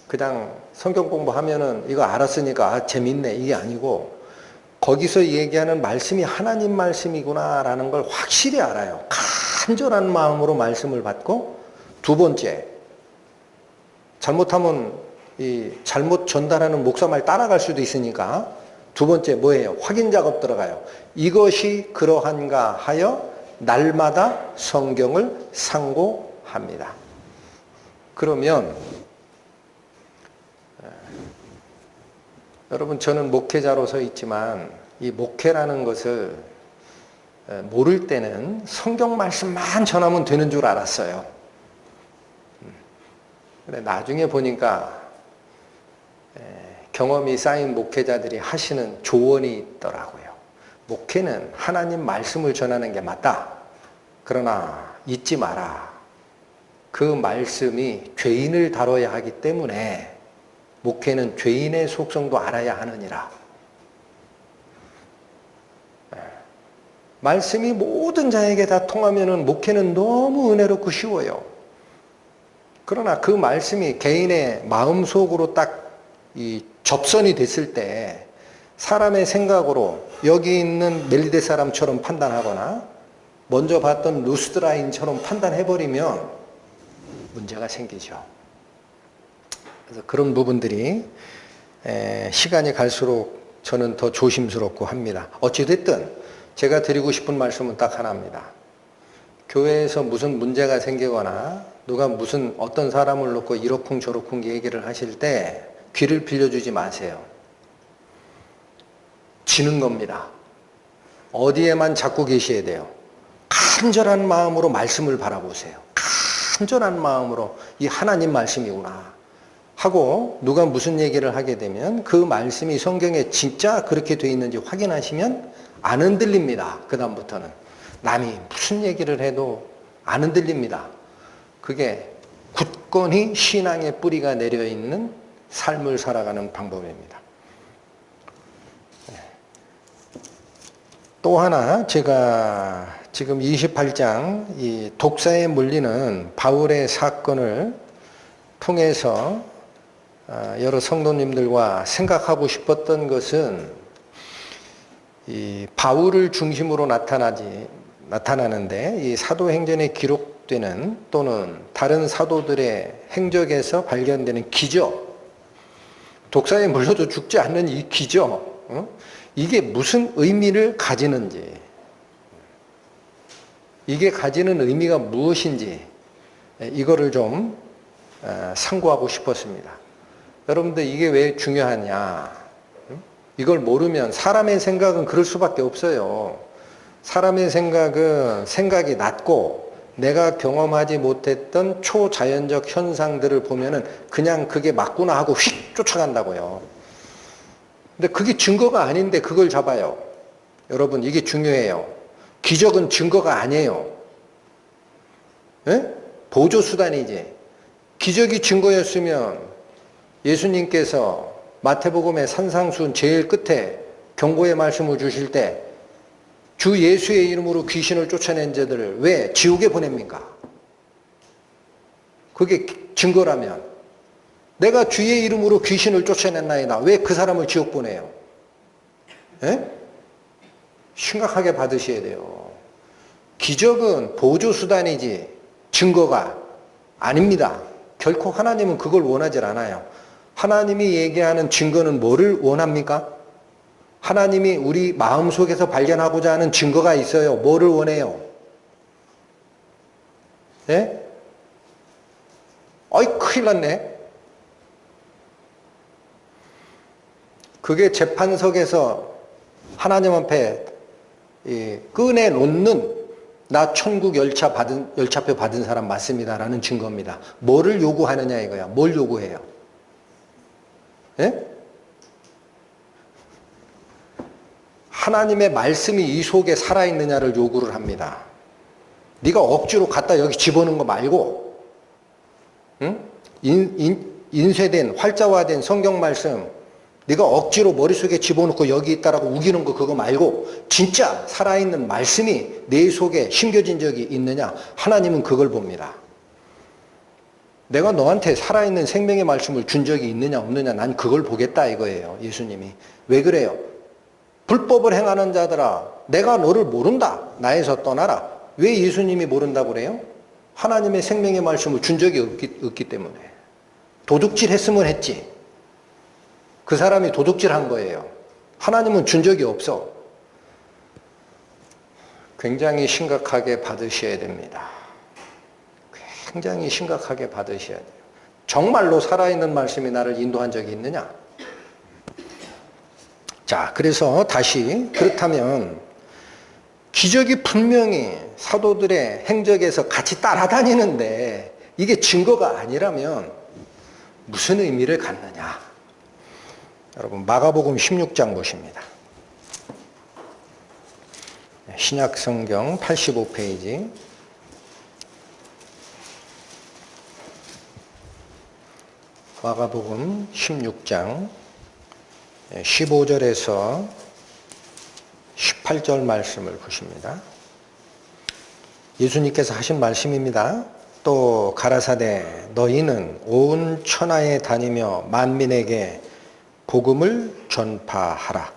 그냥 성경 공부하면은 이거 알았으니까 재밌네, 이게 아니고 거기서 얘기하는 말씀이 하나님 말씀이구나 라는 걸 확실히 알아요. 간절한 마음으로 말씀을 받고, 두 번째, 잘못하면 이 잘못 전달하는 목사 말 따라갈 수도 있으니까 두 번째 뭐예요? 확인 작업 들어가요. 이것이 그러한가 하여 날마다 성경을 상고합니다. 그러면 여러분, 저는 목회자로서 있지만 이 목회라는 것을 모를 때는 성경 말씀만 전하면 되는 줄 알았어요. 근데 나중에 보니까 경험이 쌓인 목회자들이 하시는 조언이 있더라고요. 목회는 하나님 말씀을 전하는 게 맞다. 그러나 잊지 마라. 그 말씀이 죄인을 다뤄야 하기 때문에 목회는 죄인의 속성도 알아야 하느니라. 말씀이 모든 자에게 다 통하면은 목회는 너무 은혜롭고 쉬워요. 그러나 그 말씀이 개인의 마음속으로 딱 이 접선이 됐을 때 사람의 생각으로 여기 있는 멜리데 사람처럼 판단하거나 먼저 봤던 루스드라인처럼 판단해버리면 문제가 생기죠. 그래서 그런 부분들이 시간이 갈수록 저는 더 조심스럽고 합니다. 어찌됐든 제가 드리고 싶은 말씀은 딱 하나입니다. 교회에서 무슨 문제가 생기거나 누가 무슨 어떤 사람을 놓고 이러쿵 저러쿵 얘기를 하실 때 귀를 빌려주지 마세요. 지는 겁니다. 어디에만 잡고 계셔야 돼요. 간절한 마음으로 말씀을 바라보세요. 간절한 마음으로 이 하나님 말씀이구나 하고, 누가 무슨 얘기를 하게 되면 그 말씀이 성경에 진짜 그렇게 돼 있는지 확인하시면 안 흔들립니다. 그 다음부터는 남이 무슨 얘기를 해도 안 흔들립니다. 그게 굳건히 신앙의 뿌리가 내려있는 삶을 살아가는 방법입니다. 또 하나 제가 지금 28장 이 독사에 물리는 바울의 사건을 통해서 여러 성도님들과 생각하고 싶었던 것은 이 바울을 중심으로 나타나는데 이 사도행전에 기록되는 또는 다른 사도들의 행적에서 발견되는 기적, 독사에 물려도 죽지 않는 이 기적, 이게 무슨 의미를 가지는지, 이게 가지는 의미가 무엇인지 이거를 좀 상고하고 싶었습니다. 여러분들 이게 왜 중요하냐? 이걸 모르면 사람의 생각은 그럴 수밖에 없어요. 사람의 생각은 생각이 낮고 내가 경험하지 못했던 초자연적 현상들을 보면은 그냥 그게 맞구나 하고 휙 쫓아간다고요. 근데 그게 증거가 아닌데 그걸 잡아요. 여러분 이게 중요해요. 기적은 증거가 아니에요. 예? 보조수단이지. 기적이 증거였으면 예수님께서 마태복음의 산상수훈 제일 끝에 경고의 말씀을 주실 때 주 예수의 이름으로 귀신을 쫓아낸 자들을 왜 지옥에 보냅니까? 그게 증거라면 내가 주의 이름으로 귀신을 쫓아냈나이다. 왜 그 사람을 지옥 보내요? 예? 심각하게 받으셔야 돼요. 기적은 보조수단이지 증거가 아닙니다. 결코 하나님은 그걸 원하지 않아요. 하나님이 얘기하는 증거는 뭐를 원합니까? 하나님이 우리 마음속에서 발견하고자 하는 증거가 있어요. 뭐를 원해요? 예? 어이, 큰일 났네. 그게 재판석에서 하나님 앞에 꺼내놓는 나 천국 열차표 받은 사람 맞습니다라는 증거입니다. 뭐를 요구하느냐 이거야. 뭘 요구해요? 예? 하나님의 말씀이 이 속에 살아있느냐를 요구를 합니다. 네가 억지로 갖다 여기 집어넣은 거 말고, 응? 인쇄된 활자화된 성경 말씀 네가 억지로 머릿속에 집어넣고 여기 있다라고 우기는 거 그거 말고 진짜 살아있는 말씀이 내 속에 심겨진 적이 있느냐? 하나님은 그걸 봅니다. 내가 너한테 살아있는 생명의 말씀을 준 적이 있느냐 없느냐 난 그걸 보겠다 이거예요. 예수님이. 왜 그래요? 불법을 행하는 자들아 내가 너를 모른다. 나에서 떠나라. 왜 예수님이 모른다고 그래요? 하나님의 생명의 말씀을 준 적이 없기 때문에. 도둑질 했으면 했지. 그 사람이 도둑질한 거예요. 하나님은 준 적이 없어. 굉장히 심각하게 받으셔야 됩니다. 굉장히 심각하게 받으셔야 돼요. 정말로 살아있는 말씀이 나를 인도한 적이 있느냐? 자, 그래서 다시 그렇다면 기적이 분명히 사도들의 행적에서 같이 따라다니는데 이게 증거가 아니라면 무슨 의미를 갖느냐? 여러분 마가복음 16장 보십니다. 신약성경 85페이지 마가복음 16장 15절에서 18절 말씀을 보십니다. 예수님께서 하신 말씀입니다. 또 가라사대 너희는 온 천하에 다니며 만민에게 복음을 전파하라.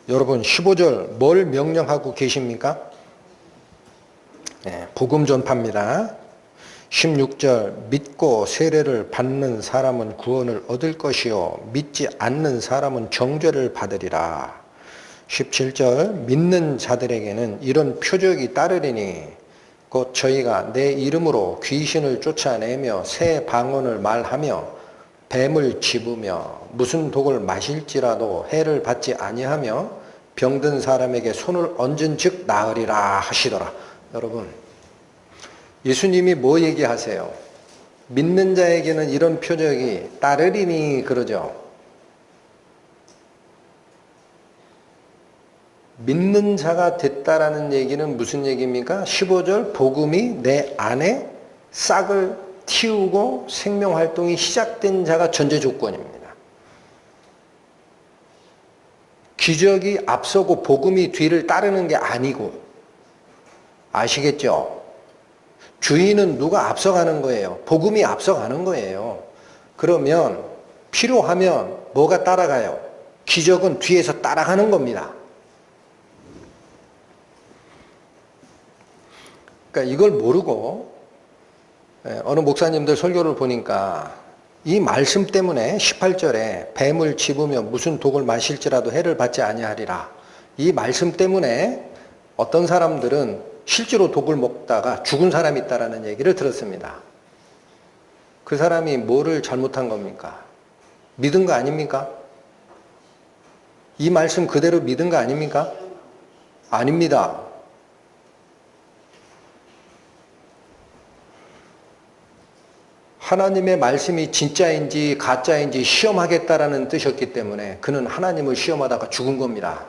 여러분 15절 뭘 명령하고 계십니까? 네, 복음 전파입니다. 16절 믿고 세례를 받는 사람은 구원을 얻을 것이요 믿지 않는 사람은 정죄를 받으리라. 17절 믿는 자들에게는 이런 표적이 따르리니 곧 저희가 내 이름으로 귀신을 쫓아내며 새 방언을 말하며 뱀을 집으며 무슨 독을 마실지라도 해를 받지 아니하며 병든 사람에게 손을 얹은 즉 나으리라 하시더라. 여러분 예수님이 뭐 얘기하세요? 믿는 자에게는 이런 표적이 따르리니 그러죠. 믿는 자가 됐다라는 얘기는 무슨 얘기입니까? 15절 복음이 내 안에 싹을 틔우고 생명활동이 시작된 자가 전제 조건입니다. 기적이 앞서고 복음이 뒤를 따르는 게 아니고, 아시겠죠? 주인은 누가 앞서가는 거예요? 복음이 앞서가는 거예요. 그러면 필요하면 뭐가 따라가요? 기적은 뒤에서 따라가는 겁니다. 그러니까 이걸 모르고 어느 목사님들 설교를 보니까 이 말씀 때문에 18절에 뱀을 집으며 무슨 독을 마실지라도 해를 받지 아니하리라. 이 말씀 때문에 어떤 사람들은 실제로 독을 먹다가 죽은 사람이 있다라는 얘기를 들었습니다. 그 사람이 뭐를 잘못한 겁니까? 믿은 거 아닙니까? 이 말씀 그대로 믿은 거 아닙니까? 아닙니다. 하나님의 말씀이 진짜인지 가짜인지 시험하겠다라는 뜻이었기 때문에 그는 하나님을 시험하다가 죽은 겁니다.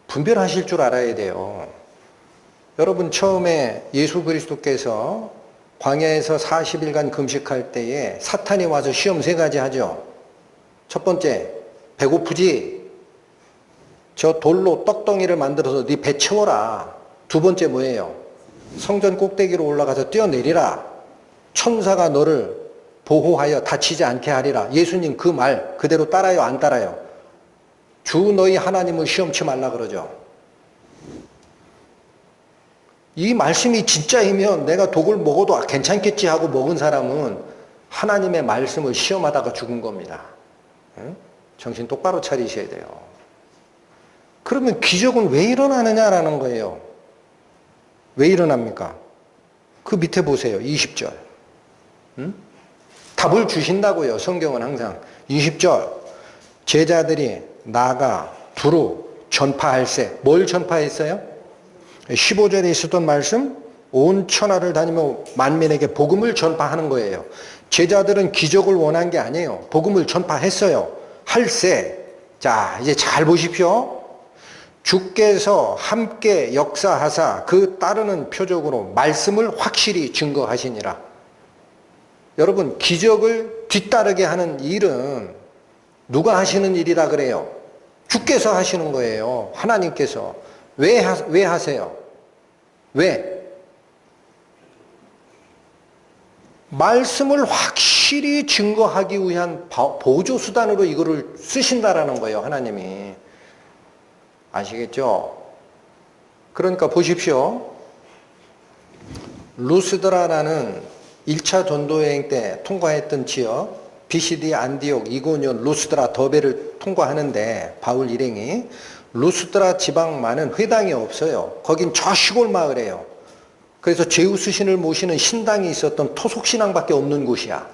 분별하실 줄 알아야 돼요. 여러분 처음에 예수 그리스도께서 광야에서 40일간 금식할 때에 사탄이 와서 시험 3가지 하죠. 첫 번째, 배고프지? 저 돌로 떡덩이를 만들어서 네 배 채워라. 두 번째 뭐예요? 성전 꼭대기로 올라가서 뛰어내리라. 천사가 너를 보호하여 다치지 않게 하리라. 예수님 그 말 그대로 따라요, 안 따라요? 주 너희 하나님을 시험치 말라 그러죠. 이 말씀이 진짜이면 내가 독을 먹어도 괜찮겠지 하고 먹은 사람은 하나님의 말씀을 시험하다가 죽은 겁니다. 응? 정신 똑바로 차리셔야 돼요. 그러면 기적은 왜 일어나느냐라는 거예요. 왜 일어납니까? 그 밑에 보세요. 20절. 응? 답을 주신다고요. 성경은 항상. 20절. 제자들이 나가 두루 전파할세. 뭘 전파했어요? 15절에 있었던 말씀, 온 천하를 다니며 만민에게 복음을 전파하는 거예요. 제자들은 기적을 원한 게 아니에요. 복음을 전파했어요. 할세. 자, 이제 잘 보십시오. 주께서 함께 역사하사 그 따르는 표적으로 말씀을 확실히 증거하시니라. 여러분, 기적을 뒤따르게 하는 일은 누가 하시는 일이라 그래요? 주께서 하시는 거예요. 하나님께서. 왜 하세요? 왜? 말씀을 확실히 증거하기 위한 보조수단으로 이거를 쓰신다라는 거예요, 하나님이. 아시겠죠? 그러니까 보십시오. 루스드라라는 1차 전도여행 때 통과했던 지역, 비시디 안디옥, 이고니온, 루스드라, 더베를 통과하는데 바울 일행이 루스드라 지방만은 회당이 없어요. 거긴 저 시골 마을이에요. 그래서 제우스 신을 모시는 신당이 있었던 토속신앙밖에 없는 곳이야.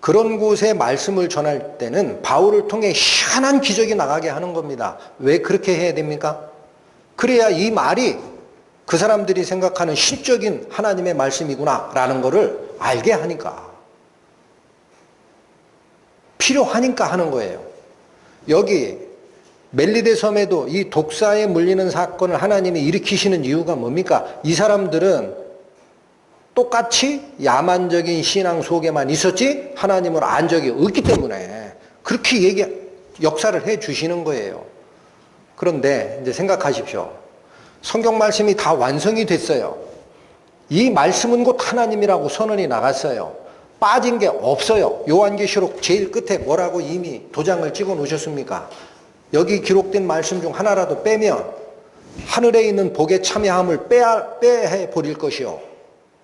그런 곳에 말씀을 전할 때는 바울을 통해 희한한 기적이 나가게 하는 겁니다. 왜 그렇게 해야 됩니까? 그래야 이 말이 그 사람들이 생각하는 신적인 하나님의 말씀이구나 라는 거를 알게 하니까. 필요하니까 하는 거예요. 여기 멜리데 섬에도 이 독사에 물리는 사건을 하나님이 일으키시는 이유가 뭡니까? 이 사람들은 똑같이 야만적인 신앙 속에만 있었지 하나님을 안 적이 없기 때문에 그렇게 역사를 해 주시는 거예요. 그런데 이제 생각하십시오. 성경 말씀이 다 완성이 됐어요. 이 말씀은 곧 하나님이라고 선언이 나갔어요. 빠진 게 없어요. 요한계시록 제일 끝에 뭐라고 이미 도장을 찍어 놓으셨습니까? 여기 기록된 말씀 중 하나라도 빼면 하늘에 있는 복의 참여함을 빼해 버릴 것이요.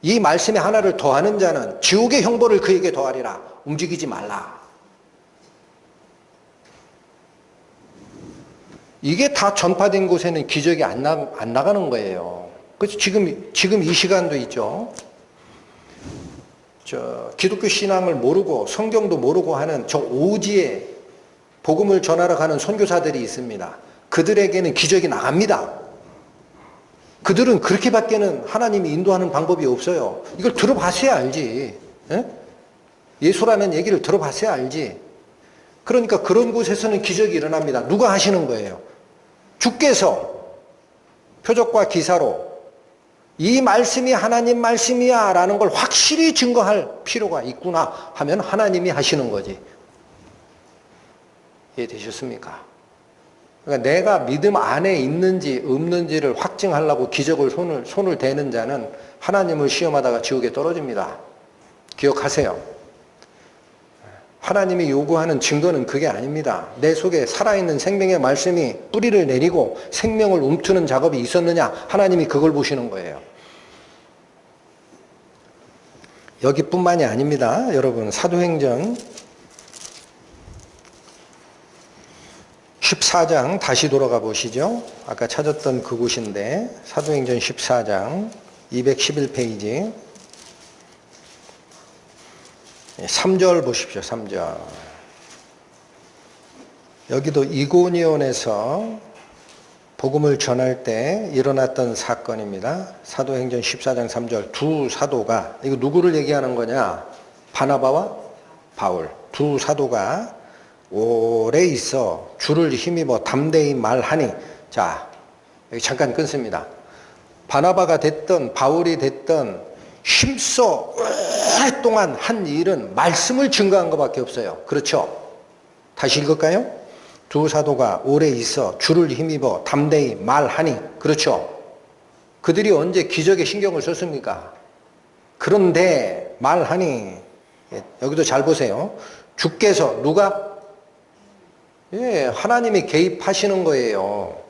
이 말씀에 하나를 더하는 자는 지옥의 형벌을 그에게 더하리라. 움직이지 말라. 이게 다 전파된 곳에는 기적이 안 나가는 거예요. 그래서 지금 이 시간도 있죠. 기독교 신앙을 모르고 성경도 모르고 하는 저 오지에 복음을 전하러 가는 선교사들이 있습니다. 그들에게는 기적이 나갑니다. 그들은 그렇게밖에는 하나님이 인도하는 방법이 없어요. 이걸 들어봤어야 알지. 예? 예수라는 얘기를 들어봤어야 알지. 그러니까 그런 곳에서는 기적이 일어납니다. 누가 하시는 거예요? 주께서 표적과 기사로 이 말씀이 하나님 말씀이야 라는 걸 확실히 증거할 필요가 있구나 하면 하나님이 하시는 거지. 이해되셨습니까? 그러니까 내가 믿음 안에 있는지 없는지를 확증하려고 기적을 손을 대는 자는 하나님을 시험하다가 지옥에 떨어집니다. 기억하세요. 하나님이 요구하는 증거는 그게 아닙니다. 내 속에 살아있는 생명의 말씀이 뿌리를 내리고 생명을 움트는 작업이 있었느냐, 하나님이 그걸 보시는 거예요. 여기뿐만이 아닙니다. 여러분, 사도행전 14장 다시 돌아가 보시죠. 아까 찾았던 그곳인데 사도행전 14장 211페이지 3절 보십시오. 3절. 여기도 이고니온에서 복음을 전할 때 일어났던 사건입니다. 사도행전 14장 3절. 두 사도가, 이거 누구를 얘기하는 거냐? 바나바와 바울. 두 사도가 오래 있어 주를 힘입어 담대히 말하니. 자, 여기 잠깐 끊습니다. 바나바가 됐던 바울이 됐던 힘써 오랫동안 한 일은 말씀을 증거한 것밖에 없어요. 그렇죠? 다시 읽을까요? 두 사도가 오래 있어 주를 힘입어 담대히 말하니. 그렇죠? 그들이 언제 기적에 신경을 썼습니까? 그런데 말하니, 여기도 잘 보세요. 주께서 누가? 하나님이 개입하시는 거예요.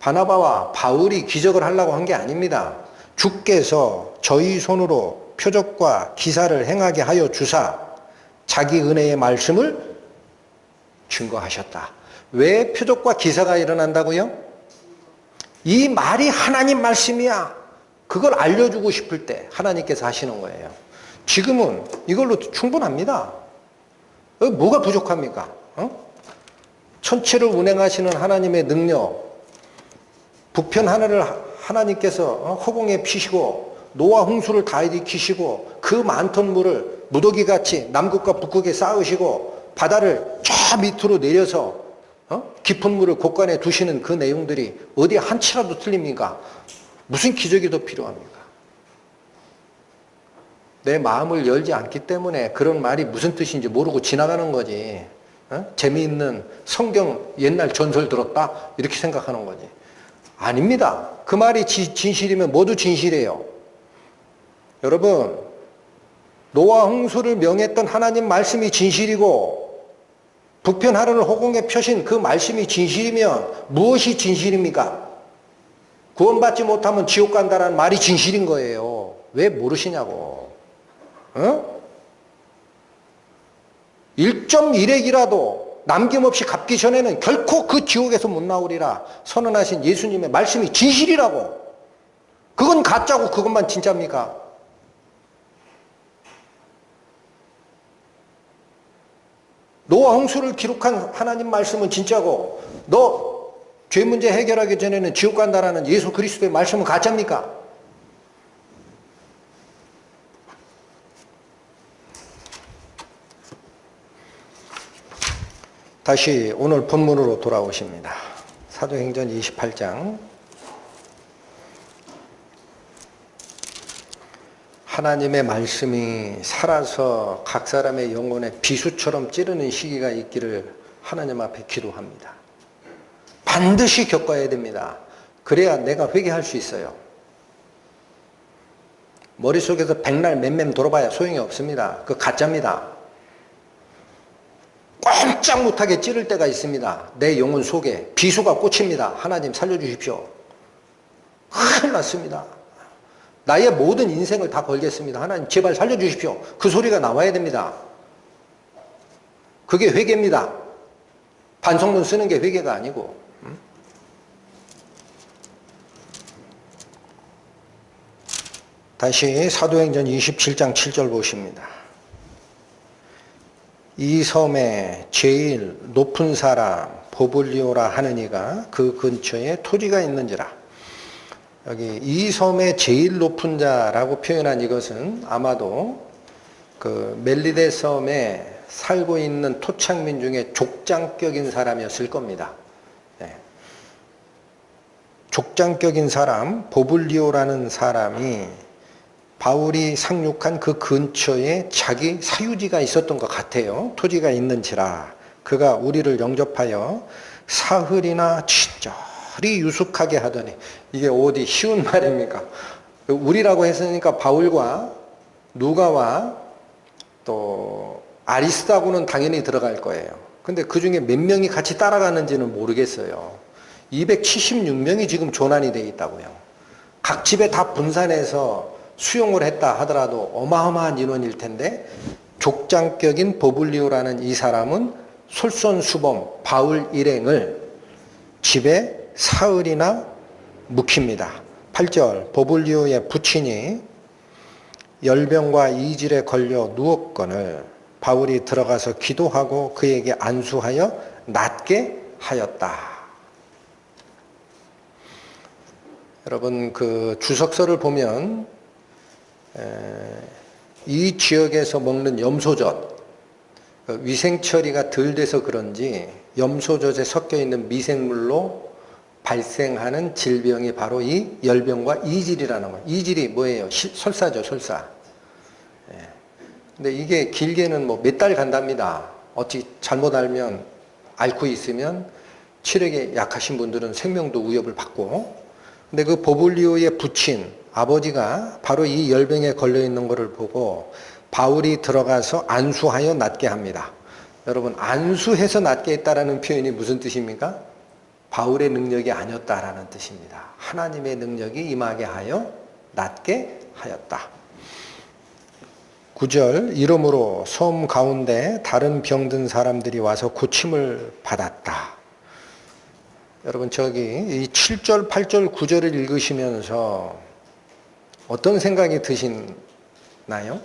바나바와 바울이 기적을 하려고 한 게 아닙니다. 주께서 저희 손으로 표적과 기사를 행하게 하여 주사 자기 은혜의 말씀을 증거하셨다. 왜 표적과 기사가 일어난다고요? 이 말이 하나님 말씀이야. 그걸 알려주고 싶을 때 하나님께서 하시는 거예요. 지금은 이걸로 충분합니다. 뭐가 부족합니까? 천체를 운행하시는 하나님의 능력, 북편 하늘을 하나님께서 허공에 피시고 노아 홍수를 다 일으키시고 그 많던 물을 무더기같이 남극과 북극에 쌓으시고 바다를 저 밑으로 내려서 깊은 물을 곳간에 두시는 그 내용들이 어디 한치라도 틀립니까? 무슨 기적이 더 필요합니까? 내 마음을 열지 않기 때문에 그런 말이 무슨 뜻인지 모르고 지나가는 거지. 재미있는 성경 옛날 전설 들었다? 이렇게 생각하는 거지. 아닙니다. 그 말이 진실이면 모두 진실이에요. 여러분, 노아 홍수를 명했던 하나님 말씀이 진실이고 북편 하늘을 허공에 펴신 그 말씀이 진실이면 무엇이 진실입니까? 구원받지 못하면 지옥 간다는 말이 진실인 거예요. 왜 모르시냐고. 1.1핵이라도 남김없이 갚기 전에는 결코 그 지옥에서 못 나오리라 선언하신 예수님의 말씀이 진실이라고. 그건 가짜고 그것만 진짜입니까? 노아 홍수를 기록한 하나님 말씀은 진짜고 너 죄 문제 해결하기 전에는 지옥 간다라는 예수 그리스도의 말씀은 가짜입니까? 다시 오늘 본문으로 돌아오십니다. 사도행전 28장. 하나님의 말씀이 살아서 각 사람의 영혼에 비수처럼 찌르는 시기가 있기를 하나님 앞에 기도합니다. 반드시 겪어야 됩니다. 그래야 내가 회개할 수 있어요. 머릿속에서 백날 맴맴 돌아봐야 소용이 없습니다. 그거 가짜입니다. 꼼짝 못하게 찌를 때가 있습니다. 내 영혼 속에 비수가 꽂힙니다. 하나님 살려주십시오. 큰일 났습니다. 나의 모든 인생을 다 걸겠습니다. 하나님 제발 살려주십시오. 그 소리가 나와야 됩니다. 그게 회개입니다. 반성문 쓰는 게 회개가 아니고. 다시 사도행전 27장 7절 보십니다. 이 섬에 제일 높은 사람 보블리오라 하는 이가 그 근처에 토지가 있는지라. 여기 이 섬의 제일 높은 자라고 표현한 이것은 아마도 그 멜리데 섬의 살고 있는 토착민 중에 족장격인 사람이었을 겁니다. 족장격인 사람, 보블리오라는 사람이 바울이 상륙한 그 근처에 자기 사유지가 있었던 것 같아요. 토지가 있는지라 그가 우리를 영접하여 사흘이나 친절히 유숙하게 하더니, 이게 어디 쉬운 말입니까? 우리라고 했으니까 바울과 누가와 또 아리스다고는 당연히 들어갈 거예요. 근데 그 중에 몇 명이 같이 따라가는지는 모르겠어요. 276명이 지금 조난이 되어 있다고요. 각 집에 다 분산해서 수용을 했다 하더라도 어마어마한 인원일 텐데, 족장격인 보블리오라는 이 사람은 솔선수범 바울 일행을 집에 사흘이나 묵힙니다. 8절, 보블리오의 부친이 열병과 이질에 걸려 누웠거늘 바울이 들어가서 기도하고 그에게 안수하여 낫게 하였다. 여러분, 그 주석서를 보면 이 지역에서 먹는 염소젓, 위생 처리가 덜 돼서 그런지 염소젓에 섞여 있는 미생물로 발생하는 질병이 바로 이 열병과 이질이라는 거예요. 이질이 뭐예요? 설사죠, 설사. 근데 이게 길게는 뭐 몇 달 간답니다. 어찌 잘못 알면, 앓고 있으면 체력이 약하신 분들은 생명도 위협을 받고. 근데 그 보블리오의 부친, 아버지가 바로 이 열병에 걸려 있는 것을 보고 바울이 들어가서 안수하여 낫게 합니다. 여러분, 안수해서 낫게 했다라는 표현이 무슨 뜻입니까? 바울의 능력이 아니었다라는 뜻입니다. 하나님의 능력이 임하게 하여 낫게 하였다. 9절, 이러므로 섬 가운데 다른 병든 사람들이 와서 고침을 받았다. 여러분, 저기 이 7절, 8절, 9절을 읽으시면서 어떤 생각이 드시나요?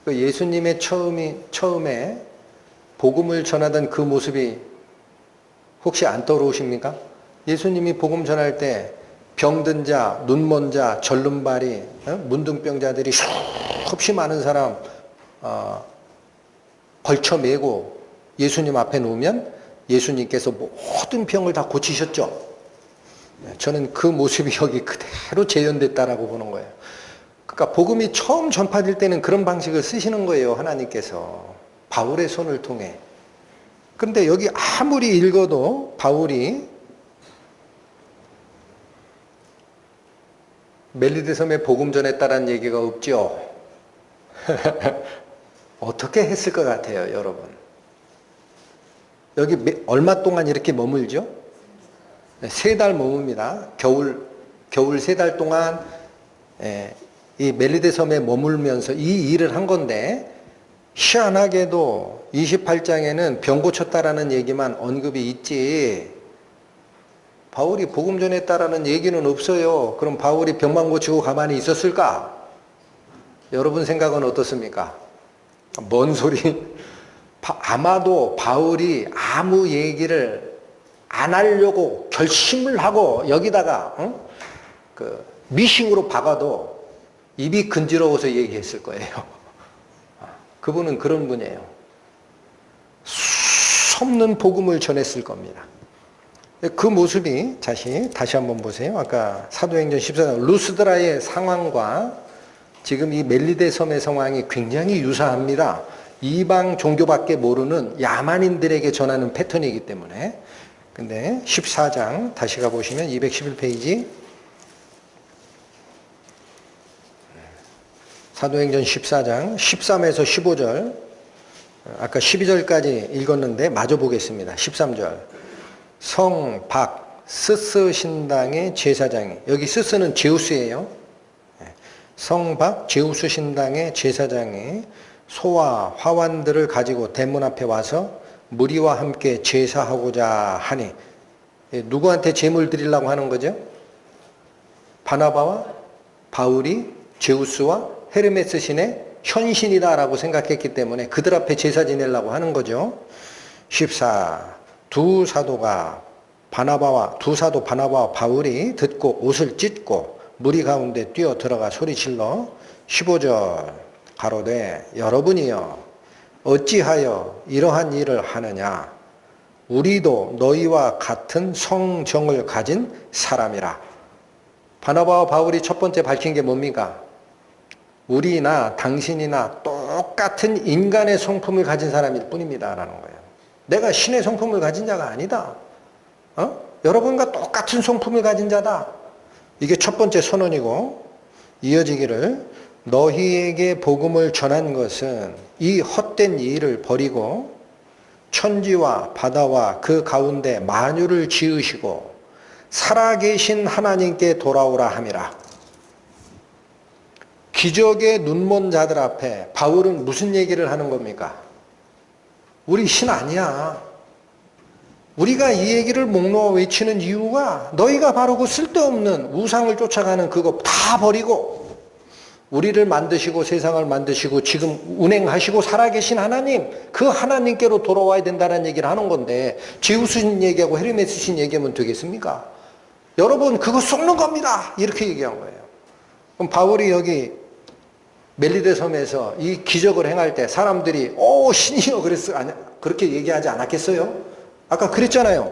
그 예수님의 처음에 복음을 전하던 그 모습이 혹시 안 떠오르십니까? 예수님이 복음 전할 때 병든 자, 눈먼 자, 절름발이, 문둥병자들이 수없이 많은 사람 걸쳐매고 예수님 앞에 놓으면 예수님께서 모든 병을 다 고치셨죠. 저는 그 모습이 여기 그대로 재현됐다라고 보는 거예요. 그러니까 복음이 처음 전파될 때는 그런 방식을 쓰시는 거예요, 하나님께서. 바울의 손을 통해. 그런데 여기 아무리 읽어도 바울이 멜리데 섬에 복음 전했다라는 얘기가 없죠. 어떻게 했을 것 같아요, 여러분? 여기 얼마 동안 이렇게 머물죠? 3달 머뭅니다. 겨울 3달 동안 이 멜리데 섬에 머물면서 이 일을 한 건데, 희한하게도 28장에는 병 고쳤다라는 얘기만 언급이 있지 바울이 복음 전했다라는 얘기는 없어요. 그럼 바울이 병만 고치고 가만히 있었을까? 여러분 생각은 어떻습니까? 뭔 소리? 아마도 바울이 아무 얘기를 안 하려고 결심을 하고 여기다가 그 미싱으로 박아도 입이 근지러워서 얘기했을 거예요. 그분은 그런 분이에요. 섭는 복음을 전했을 겁니다. 그 모습이 다시 한번 보세요. 아까 사도행전 14장 루스드라의 상황과 지금 이 멜리데 섬의 상황이 굉장히 유사합니다. 이방 종교밖에 모르는 야만인들에게 전하는 패턴이기 때문에. 근데 14장 다시 가보시면 211페이지 사도행전 14장 13에서 15절, 아까 12절까지 읽었는데 마저 보겠습니다. 13절, 성박 스스 신당의 제사장이, 여기 스스는 제우스예요. 성박 제우스 신당의 제사장이 소와 화환들을 가지고 대문 앞에 와서 무리와 함께 제사하고자 하니, 누구한테 제물 드리려고 하는 거죠? 바나바와 바울이 제우스와 헤르메스 신의 현신이다라고 생각했기 때문에 그들 앞에 제사 지내려고 하는 거죠. 14. 두 사도 바나바와 바울이 듣고 옷을 찢고 무리 가운데 뛰어 들어가 소리질러 15절 가로되 여러분이여 어찌하여 이러한 일을 하느냐? 우리도 너희와 같은 성정을 가진 사람이라. 바나바와 바울이 첫 번째 밝힌 게 뭡니까? 우리나 당신이나 똑같은 인간의 성품을 가진 사람일 뿐입니다 라는 거예요. 내가 신의 성품을 가진 자가 아니다. 여러분과 똑같은 성품을 가진 자다. 이게 첫 번째 선언이고, 이어지기를 너희에게 복음을 전한 것은 이 헛된 일을 버리고 천지와 바다와 그 가운데 만유를 지으시고 살아계신 하나님께 돌아오라 함이라. 기적의 눈먼 자들 앞에 바울은 무슨 얘기를 하는 겁니까? 우리 신 아니야. 우리가 이 얘기를 목 놓아 외치는 이유가 너희가 바로 그 쓸데없는 우상을 쫓아가는 그거 다 버리고 우리를 만드시고 세상을 만드시고 지금 운행하시고 살아계신 하나님, 그 하나님께로 돌아와야 된다는 얘기를 하는 건데 제우스신 얘기하고 헤르메스신 얘기하면 되겠습니까? 여러분 그거 속는 겁니다. 이렇게 얘기한 거예요. 그럼 바울이 여기 멜리데 섬에서 이 기적을 행할 때 사람들이 오 신이여 그랬어 그렇게 얘기하지 않았겠어요? 아까 그랬잖아요.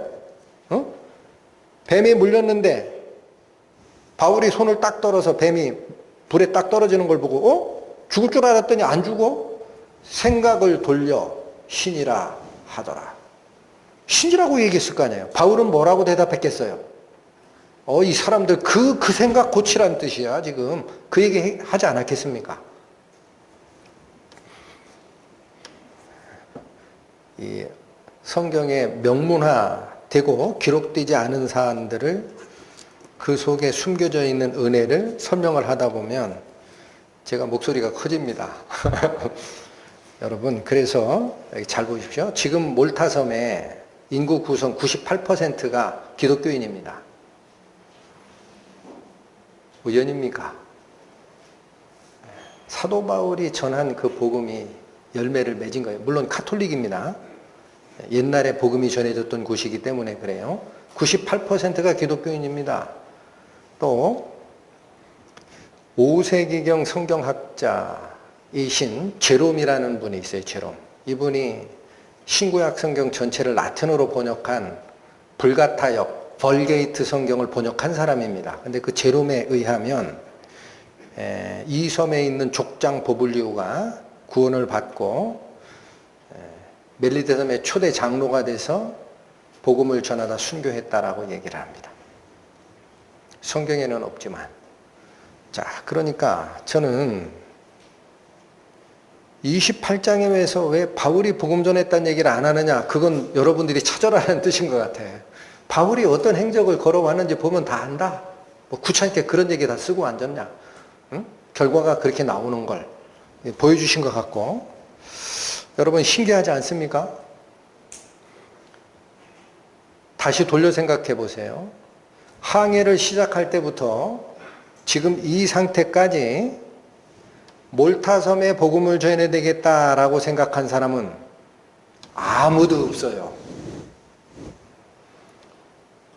뱀이 물렸는데 바울이 손을 딱 떨어서 뱀이 불에 딱 떨어지는 걸 보고 죽을 줄 알았더니 안 죽어? 생각을 돌려 신이라 하더라. 신이라고 얘기했을 거 아니에요. 바울은 뭐라고 대답했겠어요? 이 사람들 그 생각 고치라는 뜻이야 지금. 그 얘기 하지 않았겠습니까? 이 성경에 명문화되고 기록되지 않은 사안들을 그 속에 숨겨져 있는 은혜를 설명을 하다 보면 제가 목소리가 커집니다. 여러분 그래서 잘 보십시오. 지금 몰타섬의 인구 구성 98%가 기독교인입니다. 우연입니까? 사도 바울이 전한 그 복음이 열매를 맺은 거예요. 물론 카톨릭입니다. 옛날에 복음이 전해졌던 곳이기 때문에 그래요. 98%가 기독교인입니다. 또 5세기경 성경학자이신 제롬이라는 분이 있어요. 제롬. 이분이 신구약 성경 전체를 라틴어로 번역한 불가타역, 벌게이트 성경을 번역한 사람입니다. 근데 그 제롬에 의하면 이 섬에 있는 족장 보블리오가 구원을 받고 멜리데 섬의 초대 장로가 돼서 복음을 전하다 순교했다라고 얘기를 합니다. 성경에는 없지만. 자, 그러니까 저는 28장에서 왜 바울이 복음 전했다는 얘기를 안 하느냐, 그건 여러분들이 찾아라는 뜻인 것 같아. 바울이 어떤 행적을 걸어왔는지 보면 다 안다. 뭐 귀찮게 그런 얘기 다 쓰고 앉았냐. 응? 결과가 그렇게 나오는 걸 보여주신 것 같고. 여러분 신기하지 않습니까? 다시 돌려 생각해 보세요. 항해를 시작할 때부터 지금 이 상태까지 몰타섬에 복음을 전해야 되겠다라고 생각한 사람은 아무도 없어요.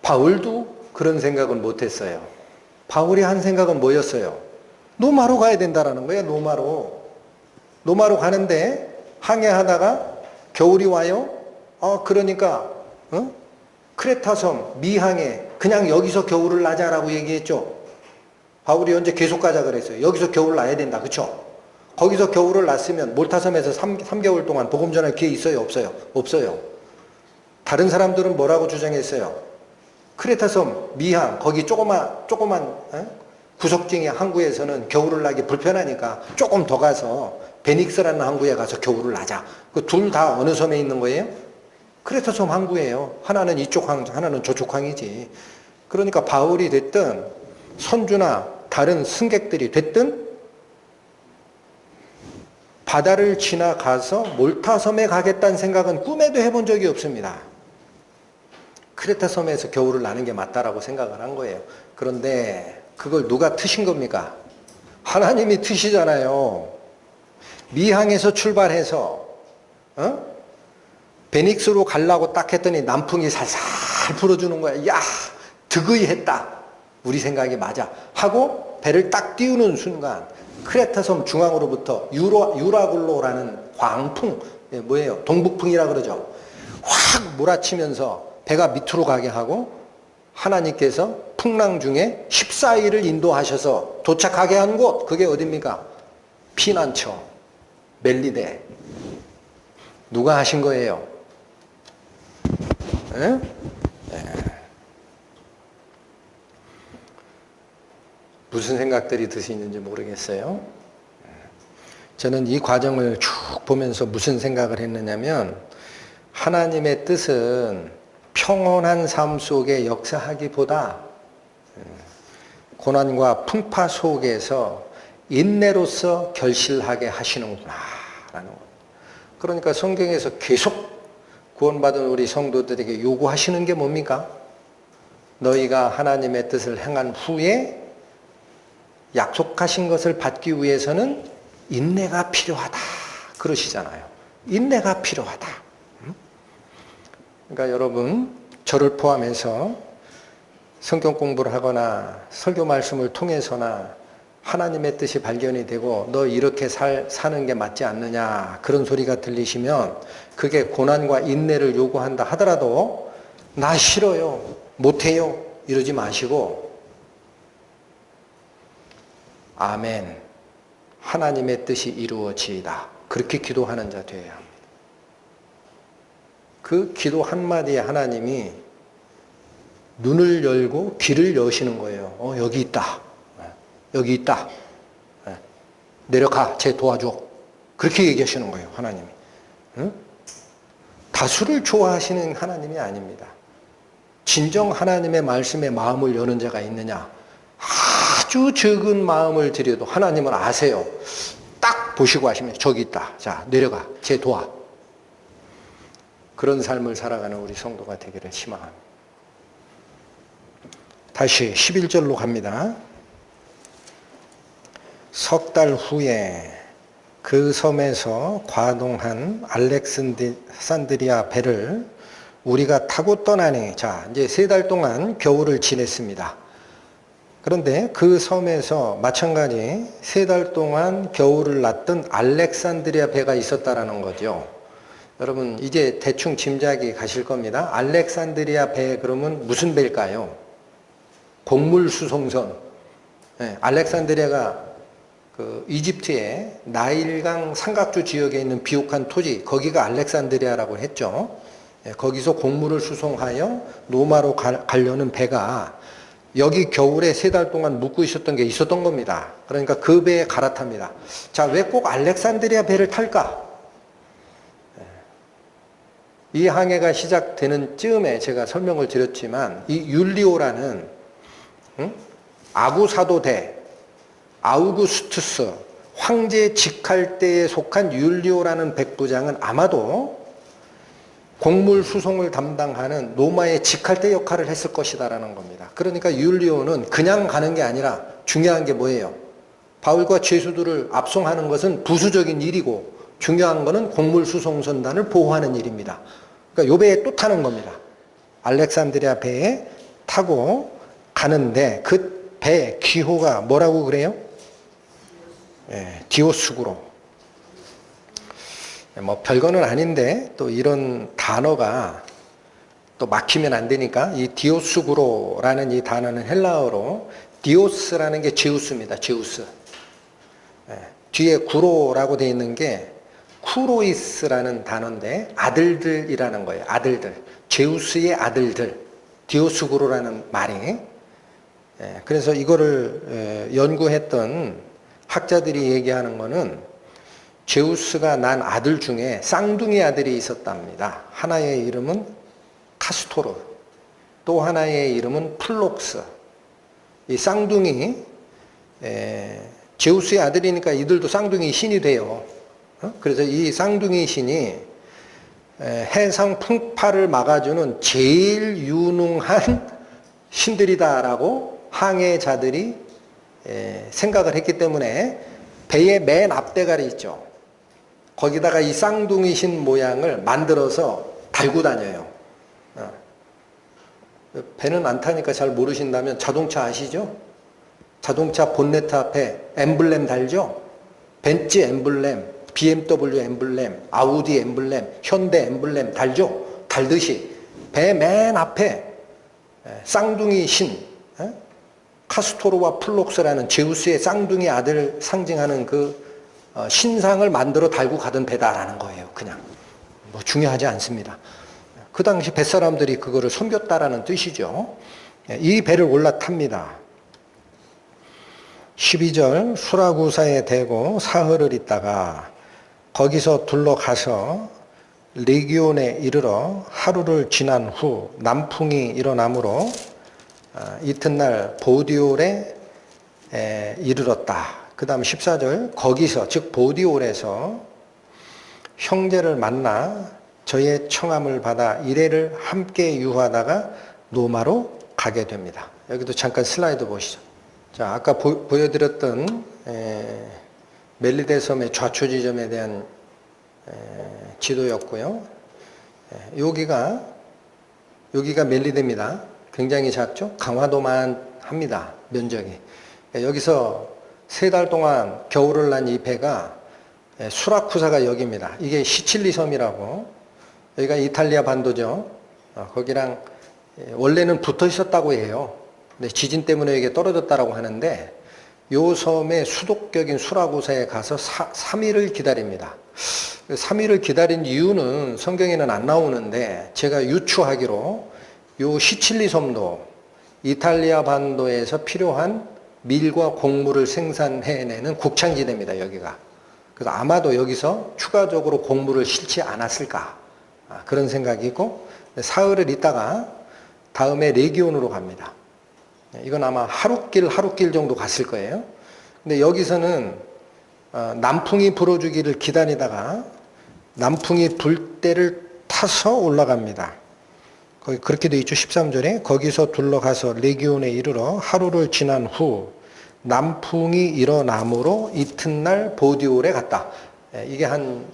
바울도 그런 생각은 못했어요. 바울이 한 생각은 뭐였어요? 노마로 가야 된다라는 거예요. 노마로 가는데 항해하다가 겨울이 와요. 그러니까 크레타섬 미항에 그냥 여기서 겨울을 나자라고 얘기했죠. 바울이 언제 계속 가자 그랬어요. 여기서 겨울 나야 된다. 그렇죠? 거기서 겨울을 났으면 몰타섬에서 3개월 동안 복음 전할 기회 있어요? 없어요? 없어요. 다른 사람들은 뭐라고 주장했어요? 크레타섬 미항 거기 조그만 구석쟁이 항구에서는 겨울을 나기 불편하니까 조금 더 가서 베닉스라는 항구에 가서 겨울을 나자. 그 둘 다 어느 섬에 있는 거예요? 크레타섬 항구예요. 하나는 이쪽 항, 하나는 저쪽 항이지. 그러니까 바울이 됐든 선주나 다른 승객들이 됐든 바다를 지나가서 몰타섬에 가겠다는 생각은 꿈에도 해본 적이 없습니다. 크레타섬에서 겨울을 나는 게 맞다라고 생각을 한 거예요. 그런데 그걸 누가 트신 겁니까? 하나님이 트시잖아요. 미항에서 출발해서 베닉스로 가려고 딱 했더니 남풍이 살살 불어주는 거야. 야, 득의 했다. 우리 생각이 맞아. 하고 배를 딱 띄우는 순간 크레타섬 중앙으로부터 유라굴로라는 광풍, 예, 뭐예요? 동북풍이라 그러죠. 확 몰아치면서 배가 밑으로 가게 하고 하나님께서 풍랑 중에 14일을 인도하셔서 도착하게 한 곳, 그게 어딥니까? 피난처, 멜리데. 누가 하신 거예요? 예? 무슨 생각들이 드시는지 모르겠어요. 저는 이 과정을 쭉 보면서 무슨 생각을 했느냐면, 하나님의 뜻은 평온한 삶 속에 역사하기보다 고난과 풍파 속에서 인내로서 결실하게 하시는구나 라는 것. 그러니까 성경에서 계속 구원받은 우리 성도들에게 요구하시는 게 뭡니까? 너희가 하나님의 뜻을 행한 후에 약속하신 것을 받기 위해서는 인내가 필요하다 그러시잖아요. 인내가 필요하다. 그러니까 여러분, 저를 포함해서 성경 공부를 하거나 설교 말씀을 통해서나 하나님의 뜻이 발견이 되고 너 이렇게 사는 게 맞지 않느냐 그런 소리가 들리시면 그게 고난과 인내를 요구한다 하더라도 나 싫어요, 못해요 이러지 마시고 아멘, 하나님의 뜻이 이루어지이다 그렇게 기도하는 자 되어야 합니다. 그 기도 한마디에 하나님이 눈을 열고 귀를 여시는 거예요. 여기 있다. 여기 있다. 내려가. 쟤 도와줘. 그렇게 얘기하시는 거예요. 하나님이. 응? 다수를 좋아하시는 하나님이 아닙니다. 진정 하나님의 말씀에 마음을 여는 자가 있느냐. 아주 적은 마음을 들여도 하나님을 아세요. 딱 보시고 하시면 저기 있다. 자, 내려가. 쟤 도와. 그런 삶을 살아가는 우리 성도가 되기를 희망합니다. 다시 11절로 갑니다. 석 달 후에 그 섬에서 과동한 알렉산드리아 배를 우리가 타고 떠나니, 자, 이제 3달 동안 겨울을 지냈습니다. 그런데 그 섬에서 마찬가지 3달 동안 겨울을 났던 알렉산드리아 배가 있었다라는 거죠. 여러분, 이제 대충 짐작이 가실 겁니다. 알렉산드리아 배 그러면 무슨 배일까요? 곡물 수송선. 네, 알렉산드리아가 그 이집트의 나일강 삼각주 지역에 있는 비옥한 토지, 거기가 알렉산드리아라고 했죠. 네, 거기서 곡물을 수송하여 로마로 가려는 배가 여기 겨울에 3달 동안 묵고 있었던 게 있었던 겁니다. 그러니까 그 배에 갈아탑니다. 자, 왜 꼭 알렉산드리아 배를 탈까? 이 항해가 시작되는 즈음에 제가 설명을 드렸지만 이 율리오라는 아구사도대 아우구스투스 황제 직할 때에 속한 율리오라는 백부장은 아마도 곡물 수송을 담당하는 로마의 직할대 역할을 했을 것이다라는 겁니다. 그러니까 율리오는 그냥 가는 게 아니라 중요한 게 뭐예요? 바울과 죄수들을 압송하는 것은 부수적인 일이고 중요한 거는 곡물 수송선단을 보호하는 일입니다. 그러니까 요 배에 또 타는 겁니다. 알렉산드리아 배에 타고 가는데 그 배 기호가 뭐라고 그래요? 디오스구로. 뭐 별거는 아닌데 또 이런 단어가 또 막히면 안 되니까 이 디오스구로라는 이 단어는 헬라어로 디오스라는 게 제우스입니다. 제우스. 뒤에 구로라고 되어 있는 게 쿠로이스라는 단어인데 아들들이라는 거예요. 아들들. 제우스의 아들들. 디오스구로라는 말이. 그래서 이거를 연구했던 학자들이 얘기하는 거는 제우스가 난 아들 중에 쌍둥이 아들이 있었답니다. 하나의 이름은 카스토르, 또 하나의 이름은 플록스. 이 쌍둥이, 제우스의 아들이니까 이들도 쌍둥이 신이 돼요. 그래서 이 쌍둥이 신이 해상 풍파를 막아주는 제일 유능한 신들이다라고 항해자들이 생각을 했기 때문에 배의 맨 앞대가리 있죠. 거기다가 이 쌍둥이 신 모양을 만들어서 달고 다녀요. 배는 안 타니까 잘 모르신다면 자동차 아시죠? 자동차 본네트 앞에 엠블렘 달죠? 벤츠 엠블렘, BMW 엠블렘, 아우디 엠블렘, 현대 엠블렘 달죠? 달듯이 배 맨 앞에 쌍둥이 신, 카스토르와 플록스라는 제우스의 쌍둥이 아들 상징하는 그 신상을 만들어 달고 가던 배다라는 거예요. 그냥 뭐 중요하지 않습니다. 그 당시 뱃사람들이 그거를 섬겼다라는 뜻이죠. 이 배를 올라탑니다. 12절 수라구사에 대고 사흘을 있다가 거기서 둘러가서 레기온에 이르러 하루를 지난 후 남풍이 일어나므로 이튿날 보디올에 이르렀다. 그 다음 14절 거기서 즉 보디올에서 형제를 만나 저의 청함을 받아 이레를 함께 유하다가 노마로 가게 됩니다. 여기도 잠깐 슬라이드 보시죠. 자, 아까 보여드렸던 멜리데 섬의 좌초 지점에 대한 지도였고요. 여기가 멜리데입니다. 굉장히 작죠? 강화도만 합니다. 면적이. 여기서 3달 동안 겨울을 난 이 배가 수라쿠사가 여기입니다. 이게 시칠리 섬이라고. 여기가 이탈리아 반도죠. 거기랑 원래는 붙어 있었다고 해요. 근데 지진 때문에 이게 떨어졌다라고 하는데 요 섬의 수도격인 수라구사에 가서 3일을 기다립니다. 3일을 기다린 이유는 성경에는 안 나오는데 제가 유추하기로 요 시칠리 섬도 이탈리아 반도에서 필요한 밀과 곡물을 생산해내는 곡창지대입니다. 여기가. 그래서 아마도 여기서 추가적으로 곡물을 싣지 않았을까 그런 생각이 있고 사흘을 있다가 다음에 레기온으로 갑니다. 이건 아마 하룻길 정도 갔을 거예요. 근데 여기서는 남풍이 불어주기를 기다리다가 남풍이 불 때를 타서 올라갑니다. 거기 그렇게 돼 있죠. 13절에 거기서 둘러가서 레기온에 이르러 하루를 지난 후 남풍이 일어나므로 이튿날 보디올에 갔다. 이게 한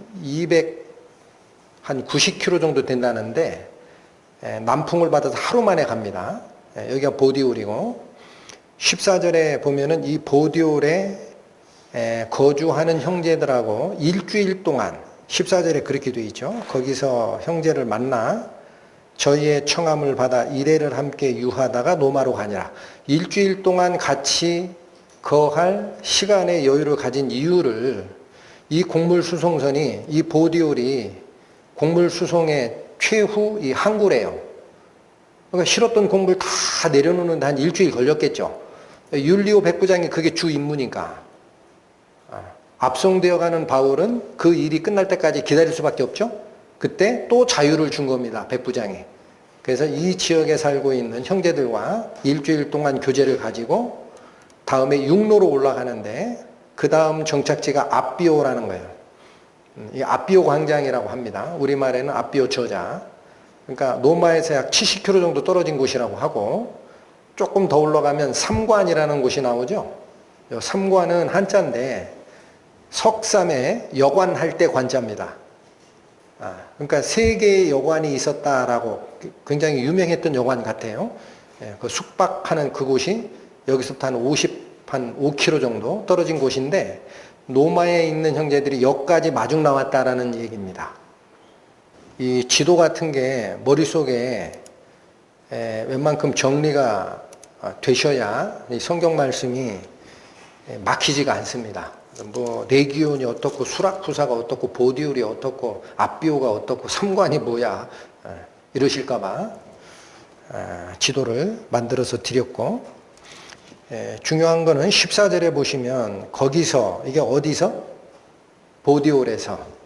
90km 정도 된다는데 남풍을 받아서 하루 만에 갑니다. 여기가 보디올이고 14절에 보면은 이 보디올에 거주하는 형제들하고 일주일 동안 14절에 그렇게 되어 있죠. 거기서 형제를 만나 저희의 청함을 받아 이레를 함께 유하다가 노마로 가니라. 일주일 동안 같이 거할 시간의 여유를 가진 이유를 이 곡물수송선이 이 보디올이 곡물수송의 최후 이 항구래요. 그러니까 실었던 곡물 다 내려놓는데 한 일주일 걸렸겠죠. 율리오 백부장이 그게 주 임무니까. 압송되어 가는 바울은 그 일이 끝날 때까지 기다릴 수밖에 없죠. 그때 또 자유를 준 겁니다. 백부장이. 그래서 이 지역에 살고 있는 형제들과 일주일 동안 교제를 가지고 다음에 육로로 올라가는데 그 다음 정착지가 아비오라는 거예요. 이 아비오 광장이라고 합니다. 우리말에는 아비오 저자. 그러니까 노마에서 약 70km 정도 떨어진 곳이라고 하고 조금 더 올라가면 삼관이라는 곳이 나오죠. 삼관은 한자인데 석삼에 여관할 때 관자입니다. 그러니까 세 개의 여관이 있었다라고 굉장히 유명했던 여관 같아요. 그 숙박하는 그곳이 여기서부터 한 5km 정도 떨어진 곳인데 노마에 있는 형제들이 여기까지 마중 나왔다라는 얘기입니다. 이 지도 같은 게 머릿속에 웬만큼 정리가 되셔야 이 성경 말씀이 막히지가 않습니다. 뭐 레기온이 어떻고 수라쿠사가 어떻고 보디올이 어떻고 아비오가 어떻고 삼관이 뭐야 이러실까봐 지도를 만들어서 드렸고 중요한 거는 14절에 보시면 거기서 이게 어디서? 보디올에서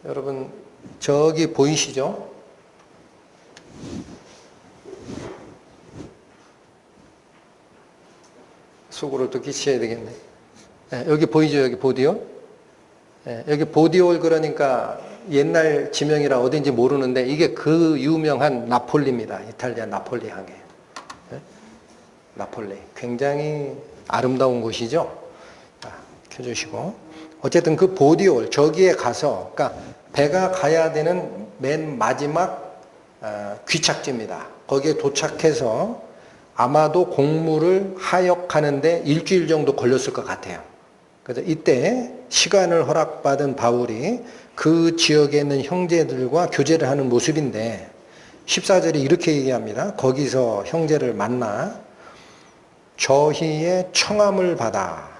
여러분 저기 보이시죠? 속으로 또 끼쳐야 되겠네. 여기 보이죠? 여기 보디올? 여기 보디올 그러니까 옛날 지명이라 어딘지 모르는데 이게 그 유명한 나폴리입니다. 이탈리아 나폴리 항해. 나폴리. 굉장히 아름다운 곳이죠. 켜주시고. 어쨌든 그 보디올 저기에 가서 그러니까 배가 가야 되는 맨 마지막 귀착지입니다. 거기에 도착해서 아마도 곡물을 하역하는데 일주일 정도 걸렸을 것 같아요. 그래서 이때 시간을 허락받은 바울이 그 지역에 있는 형제들과 교제를 하는 모습인데 14절에 이렇게 얘기합니다. 거기서 형제를 만나 저희의 청함을 받아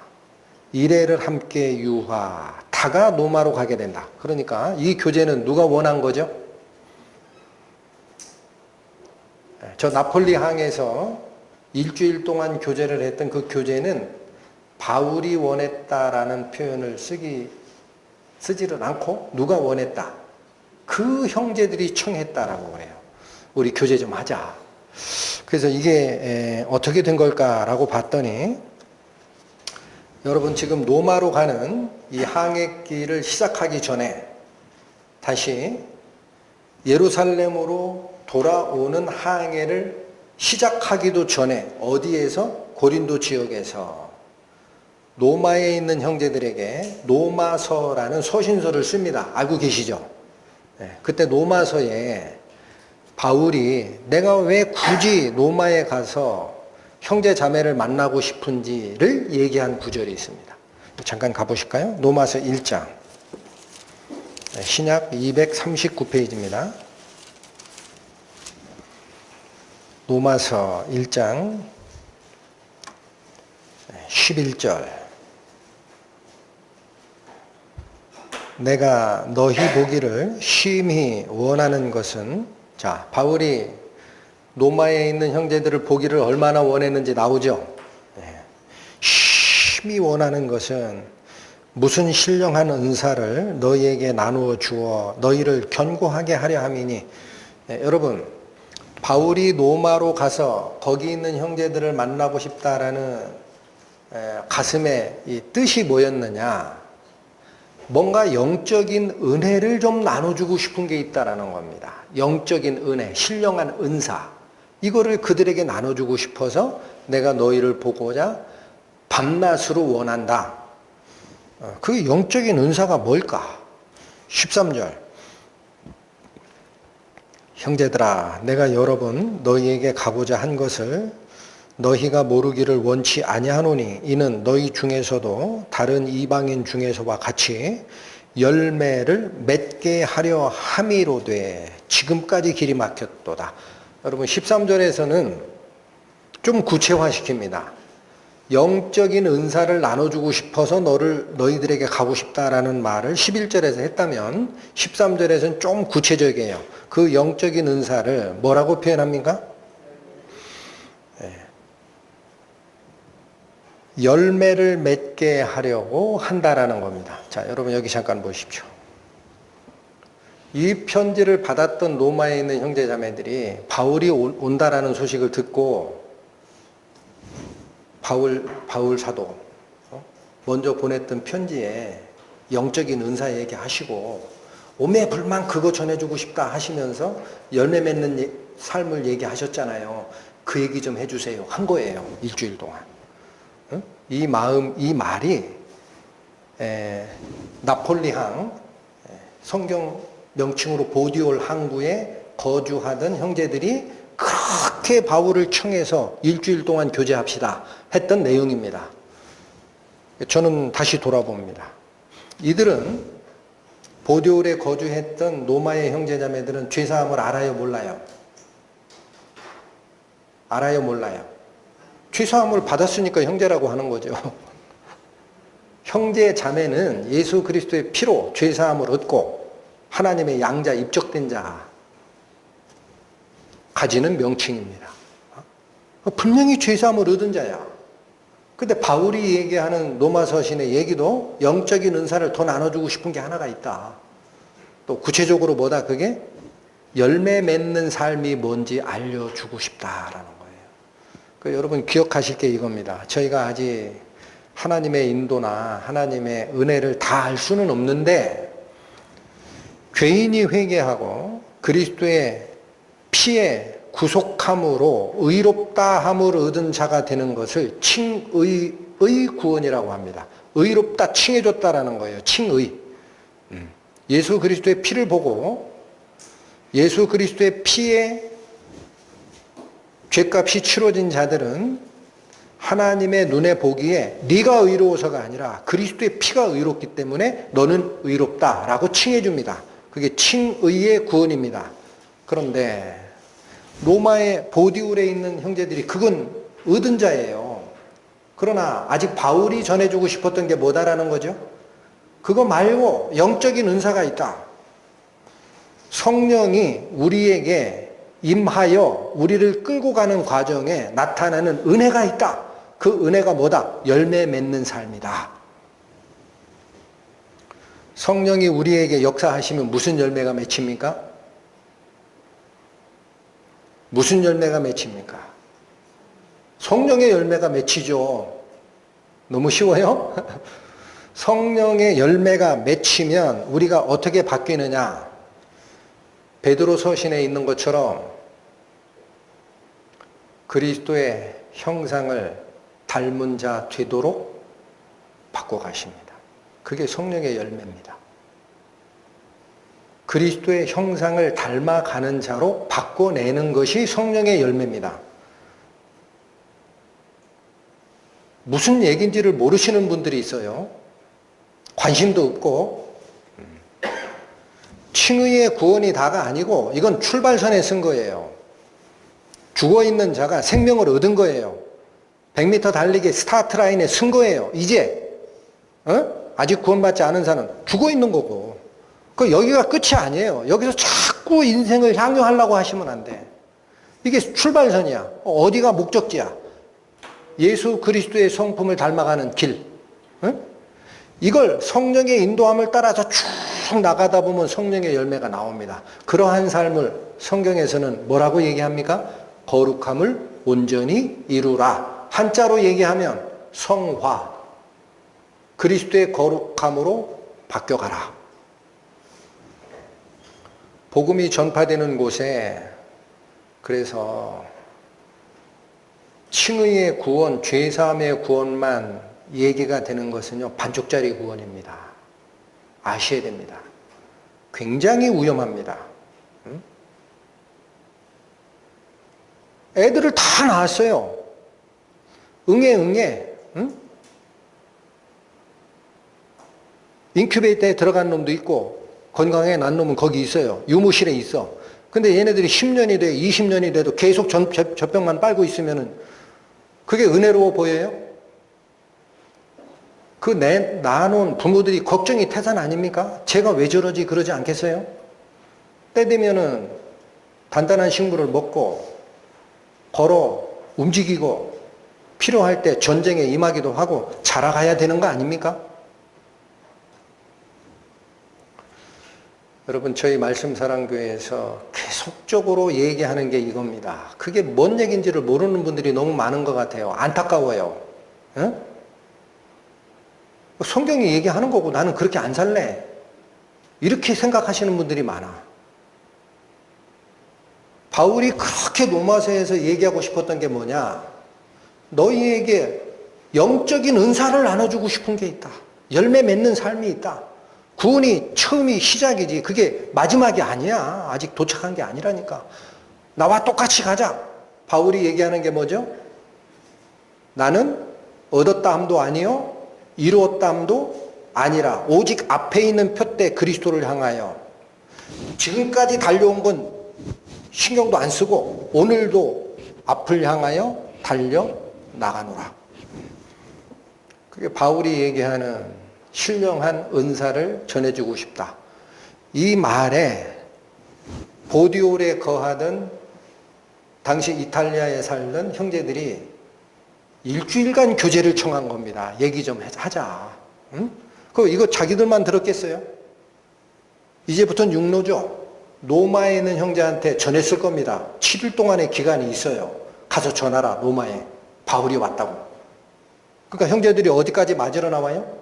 이레를 함께 유하다가 로마로 가게 된다. 그러니까 이 교제는 누가 원한 거죠? 저 나폴리 항에서 일주일 동안 교제를 했던 그 교제는 바울이 원했다라는 표현을 쓰지를 않고 누가 원했다. 그 형제들이 청했다라고 그래요. 우리 교제 좀 하자. 그래서 이게 어떻게 된 걸까라고 봤더니 여러분 지금 로마로 가는 이 항해길을 시작하기 전에 다시 예루살렘으로 돌아오는 항해를 시작하기도 전에 어디에서? 고린도 지역에서 로마에 있는 형제들에게 로마서라는 서신서를 씁니다. 알고 계시죠? 그때 로마서에 바울이 내가 왜 굳이 로마에 가서 형제 자매를 만나고 싶은지를 얘기한 구절이 있습니다. 잠깐 가보실까요? 로마서 1장 신약 239페이지입니다. 로마서 1장 11절 내가 너희 보기를 심히 원하는 것은 자 바울이 로마에 있는 형제들을 보기를 얼마나 원했는지 나오죠. 심히 원하는 것은 무슨 신령한 은사를 너희에게 나누어 주어 너희를 견고하게 하려 함이니 여러분 바울이 로마로 가서 거기 있는 형제들을 만나고 싶다라는 가슴에 이 뜻이 뭐였느냐? 뭔가 영적인 은혜를 좀 나눠주고 싶은 게 있다라는 겁니다. 영적인 은혜, 신령한 은사. 이거를 그들에게 나눠주고 싶어서 내가 너희를 보고자 밤낮으로 원한다. 그 영적인 은사가 뭘까? 13절. 형제들아, 내가 여러 번 너희에게 가고자 한 것을 너희가 모르기를 원치 아니하노니 이는 너희 중에서도 다른 이방인 중에서와 같이 열매를 맺게 하려 함이로되 지금까지 길이 막혔도다. 여러분 13절에서는 좀 구체화시킵니다. 영적인 은사를 나눠주고 싶어서 너희들에게 가고 싶다라는 말을 11절에서 했다면 13절에서는 좀 구체적이에요. 그 영적인 은사를 뭐라고 표현합니까? 열매를 맺게 하려고 한다라는 겁니다. 자, 여러분 여기 잠깐 보십시오. 이 편지를 받았던 로마에 있는 형제자매들이 바울이 온다라는 소식을 듣고 바울 사도 먼저 보냈던 편지에 영적인 은사 얘기하시고 오매불만 그거 전해주고 싶다 하시면서 열매 맺는 삶을 얘기하셨잖아요. 그 얘기 좀 해주세요 한 거예요. 일주일 동안. 이 말이 나폴리항 성경 명칭으로 보디올 항구에 거주하던 형제들이 그렇게 바울을 청해서 일주일 동안 교제합시다 했던 내용입니다. 저는 다시 돌아봅니다. 이들은 보디올에 거주했던 로마의 형제자매들은 죄사함을 알아요, 몰라요? 알아요, 몰라요? 죄사함을 받았으니까 형제라고 하는 거죠. 형제 자매는 예수 그리스도의 피로 죄사함을 얻고 하나님의 양자 입적된 자 가지는 명칭입니다. 분명히 죄사함을 얻은 자야. 근데 바울이 얘기하는 로마 서신의 얘기도 영적인 은사를 더 나눠주고 싶은 게 하나가 있다. 또 구체적으로 뭐다? 그게 열매 맺는 삶이 뭔지 알려주고 싶다라는 거예요. 여러분 기억하실 게 이겁니다. 저희가 아직 하나님의 인도나 하나님의 은혜를 다 알 수는 없는데 죄인이 회개하고 그리스도의 피에 구속함으로 의롭다함을 얻은 자가 되는 것을 칭의 구원이라고 합니다. 의롭다 칭해줬다라는 거예요. 칭의. 예수 그리스도의 피를 보고 예수 그리스도의 피에 죄값이 치러진 자들은 하나님의 눈에 보기에 네가 의로워서가 아니라 그리스도의 피가 의롭기 때문에 너는 의롭다라고 칭해 줍니다. 그게 칭의의 구원입니다. 그런데 로마의 보디울에 있는 형제들이 그건 얻은 자예요. 그러나 아직 바울이 전해주고 싶었던 게 뭐다라는 거죠? 그거 말고 영적인 은사가 있다. 성령이 우리에게 임하여 우리를 끌고 가는 과정에 나타나는 은혜가 있다. 그 은혜가 뭐다? 열매 맺는 삶이다. 성령이 우리에게 역사하시면 무슨 열매가 맺힙니까? 무슨 열매가 맺힙니까? 성령의 열매가 맺히죠. 너무 쉬워요? 성령의 열매가 맺히면 우리가 어떻게 바뀌느냐? 베드로 서신에 있는 것처럼 그리스도의 형상을 닮은 자 되도록 바꿔가십니다. 그게 성령의 열매입니다. 그리스도의 형상을 닮아가는 자로 바꿔내는 것이 성령의 열매입니다. 무슨 얘기인지를 모르시는 분들이 있어요. 관심도 없고. 칭의의 구원이 다가 아니고 이건 출발선에 쓴 거예요. 죽어있는 자가 생명을 얻은 거예요. 100m 달리기 스타트 라인에 쓴 거예요. 이제 아직 구원받지 않은 사람은 죽어있는 거고. 여기가 끝이 아니에요. 여기서 자꾸 인생을 향유하려고 하시면 안 돼. 이게 출발선이야. 어디가 목적지야. 예수 그리스도의 성품을 닮아가는 길. 이걸 성령의 인도함을 따라서 쭉 나가다 보면 성령의 열매가 나옵니다. 그러한 삶을 성경에서는 뭐라고 얘기합니까? 거룩함을 온전히 이루라. 한자로 얘기하면 성화. 그리스도의 거룩함으로 바뀌어가라. 복음이 전파되는 곳에 그래서 칭의의 구원, 죄사함의 구원만 얘기가 되는 것은요, 반쪽짜리 구원입니다. 아셔야 됩니다. 굉장히 위험합니다. 애들을 다 낳았어요. 응애. 인큐베이터에 들어간 놈도 있고 건강하게 난 놈은 거기 있어요. 유무실에 있어. 근데 얘네들이 10년이 돼 20년이 돼도 계속 젖병만 빨고 있으면은 그게 은혜로워 보여요? 그 낳아놓은 부모들이 걱정이 태산 아닙니까? 제가 왜 저러지 그러지 않겠어요? 때 되면은 단단한 식물을 먹고 걸어 움직이고 필요할 때 전쟁에 임하기도 하고 자라가야 되는 거 아닙니까? 여러분, 저희 말씀사랑교회에서 계속적으로 얘기하는 게 이겁니다. 그게 뭔 얘기인지를 모르는 분들이 너무 많은 것 같아요. 안타까워요. 성경이 얘기하는 거고 나는 그렇게 안 살래. 이렇게 생각하시는 분들이 많아. 바울이 그렇게 로마서에서 얘기하고 싶었던 게 뭐냐? 너희에게 영적인 은사를 나눠주고 싶은 게 있다. 열매 맺는 삶이 있다. 구원이 처음이 시작이지 그게 마지막이 아니야. 아직 도착한 게 아니라니까. 나와 똑같이 가자. 바울이 얘기하는 게 뭐죠? 나는 얻었다 함도 아니요 이루었다 함도 아니라 오직 앞에 있는 표대 그리스도를 향하여 지금까지 달려온 건 신경도 안 쓰고 오늘도 앞을 향하여 달려 나가노라. 그게 바울이 얘기하는 신령한 은사를 전해주고 싶다. 이 말에 보디올에 거하던 당시 이탈리아에 살던 형제들이 일주일간 교제를 청한 겁니다. 얘기 좀 하자. 응? 이거 자기들만 들었겠어요? 이제부터는 육로죠. 로마에 있는 형제한테 전했을 겁니다. 7일 동안의 기간이 있어요. 가서 전하라. 로마에 바울이 왔다고. 그러니까 형제들이 어디까지 맞으러 나와요?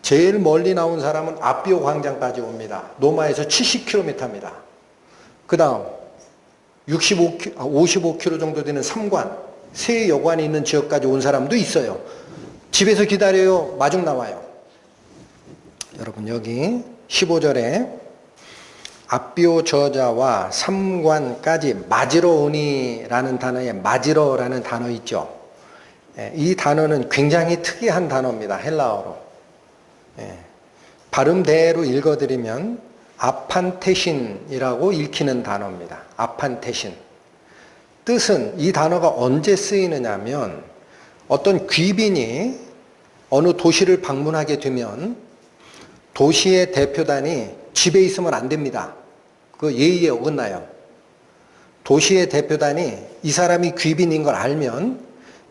제일 멀리 나온 사람은 아비오 광장까지 옵니다. 로마에서 70km입니다. 그 다음 55km 정도 되는 삼관, 세 여관이 있는 지역까지 온 사람도 있어요. 집에서 기다려요. 마중 나와요. 여러분 여기 15절에 앞비오 저자와 삼관까지 맞으러 오니라는 단어에 맞으러라는 단어 있죠. 이 단어는 굉장히 특이한 단어입니다. 헬라어로. 발음대로 읽어드리면 아판테신이라고 읽히는 단어입니다. 아판테신. 뜻은 이 단어가 언제 쓰이느냐면 어떤 귀빈이 어느 도시를 방문하게 되면 도시의 대표단이 집에 있으면 안 됩니다. 그 예의에 어긋나요. 도시의 대표단이 이 사람이 귀빈인 걸 알면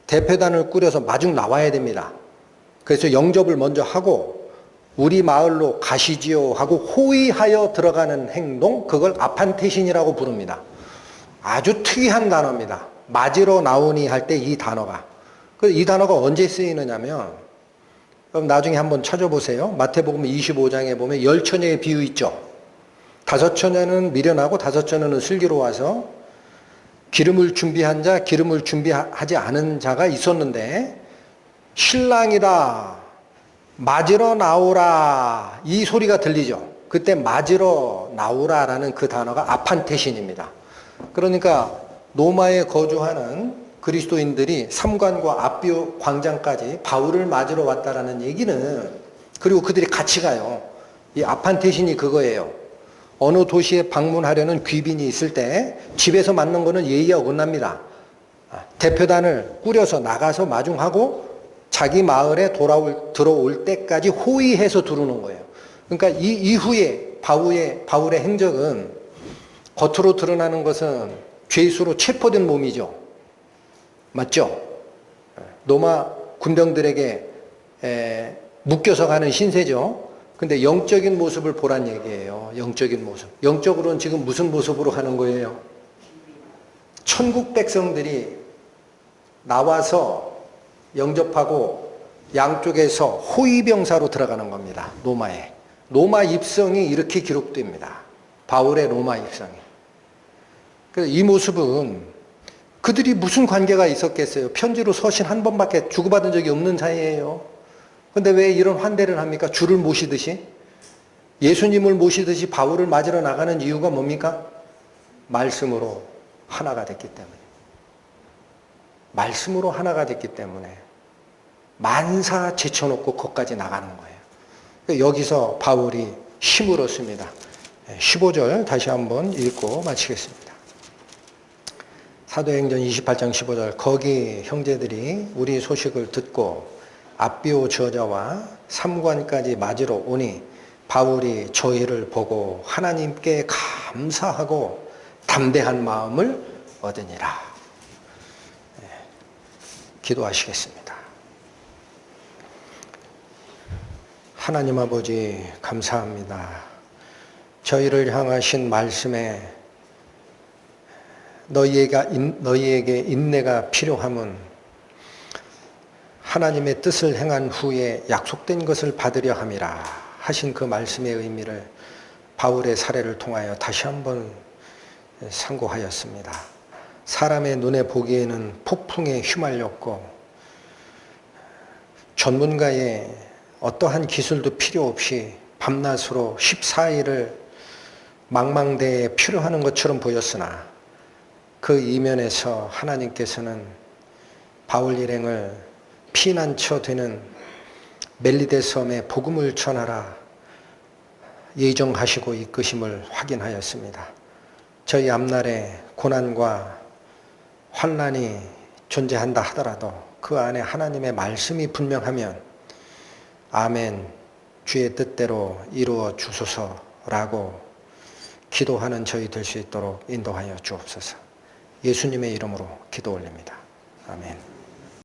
대표단을 꾸려서 마중 나와야 됩니다. 그래서 영접을 먼저 하고 우리 마을로 가시지요 하고 호의하여 들어가는 행동, 그걸 아판테신이라고 부릅니다. 아주 특이한 단어입니다. 맞으러 나오니 할 때 이 단어가. 이 단어가 언제 쓰이느냐면, 그럼 나중에 한번 찾아보세요. 마태복음 25장에 보면 10처녀의 비유 있죠. 5처녀는 미련하고 5처녀는 슬기로워서 기름을 준비한 자, 기름을 준비하지 않은 자가 있었는데 신랑이다, 맞으러 나오라, 이 소리가 들리죠. 그때 맞으러 나오라라는 그 단어가 아판테신입니다. 그러니까 로마에 거주하는 그리스도인들이 삼관과 앞비오 광장까지 바울을 맞으러 왔다라는 얘기는, 그리고 그들이 같이 가요. 이 아판테신이 그거예요. 어느 도시에 방문하려는 귀빈이 있을 때 집에서 맞는 거는 예의가 어긋납니다. 대표단을 꾸려서 나가서 마중하고 자기 마을에 들어올 때까지 호의해서 들어오는 거예요. 그러니까 이 이후에 바울의 행적은 겉으로 드러나는 것은 죄수로 체포된 몸이죠. 맞죠? 로마 군병들에게 묶여서 가는 신세죠. 근데 영적인 모습을 보란 얘기예요. 영적인 모습. 영적으로는 지금 무슨 모습으로 하는 거예요? 천국 백성들이 나와서 영접하고 양쪽에서 호위병사로 들어가는 겁니다. 로마에. 로마 입성이 이렇게 기록됩니다. 바울의 로마 입성이. 그래서 이 모습은 그들이 무슨 관계가 있었겠어요? 편지로 서신 한 번밖에 주고받은 적이 없는 사이예요. 근데 왜 이런 환대를 합니까? 주를 모시듯이? 예수님을 모시듯이 바울을 맞으러 나가는 이유가 뭡니까? 말씀으로 하나가 됐기 때문에. 말씀으로 하나가 됐기 때문에 만사 제쳐놓고 거기까지 나가는 거예요. 여기서 바울이 힘을 얻습니다. 15절 다시 한번 읽고 마치겠습니다. 사도행전 28장 15절, 거기 형제들이 우리 소식을 듣고 앞비오 저자와 삼관까지 맞으러 오니 바울이 저희를 보고 하나님께 감사하고 담대한 마음을 얻으니라. 기도하시겠습니다. 하나님 아버지 감사합니다. 저희를 향하신 말씀에 너희에게 인내가 필요함은 하나님의 뜻을 행한 후에 약속된 것을 받으려 함이라 하신 그 말씀의 의미를 바울의 사례를 통하여 다시 한번 상고하였습니다. 사람의 눈에 보기에는 폭풍에 휘말렸고 전문가의 어떠한 기술도 필요 없이 밤낮으로 14일을 망망대해에 필요하는 것처럼 보였으나 그 이면에서 하나님께서는 바울 일행을 피난처 되는 멜리데 섬에 복음을 전하라 예정하시고 이끄심을 확인하였습니다. 저희 앞날에 고난과 환난이 존재한다 하더라도 그 안에 하나님의 말씀이 분명하면 아멘, 주의 뜻대로 이루어 주소서라고 기도하는 저희 될 수 있도록 인도하여 주옵소서. 예수님의 이름으로 기도 올립니다. 아멘.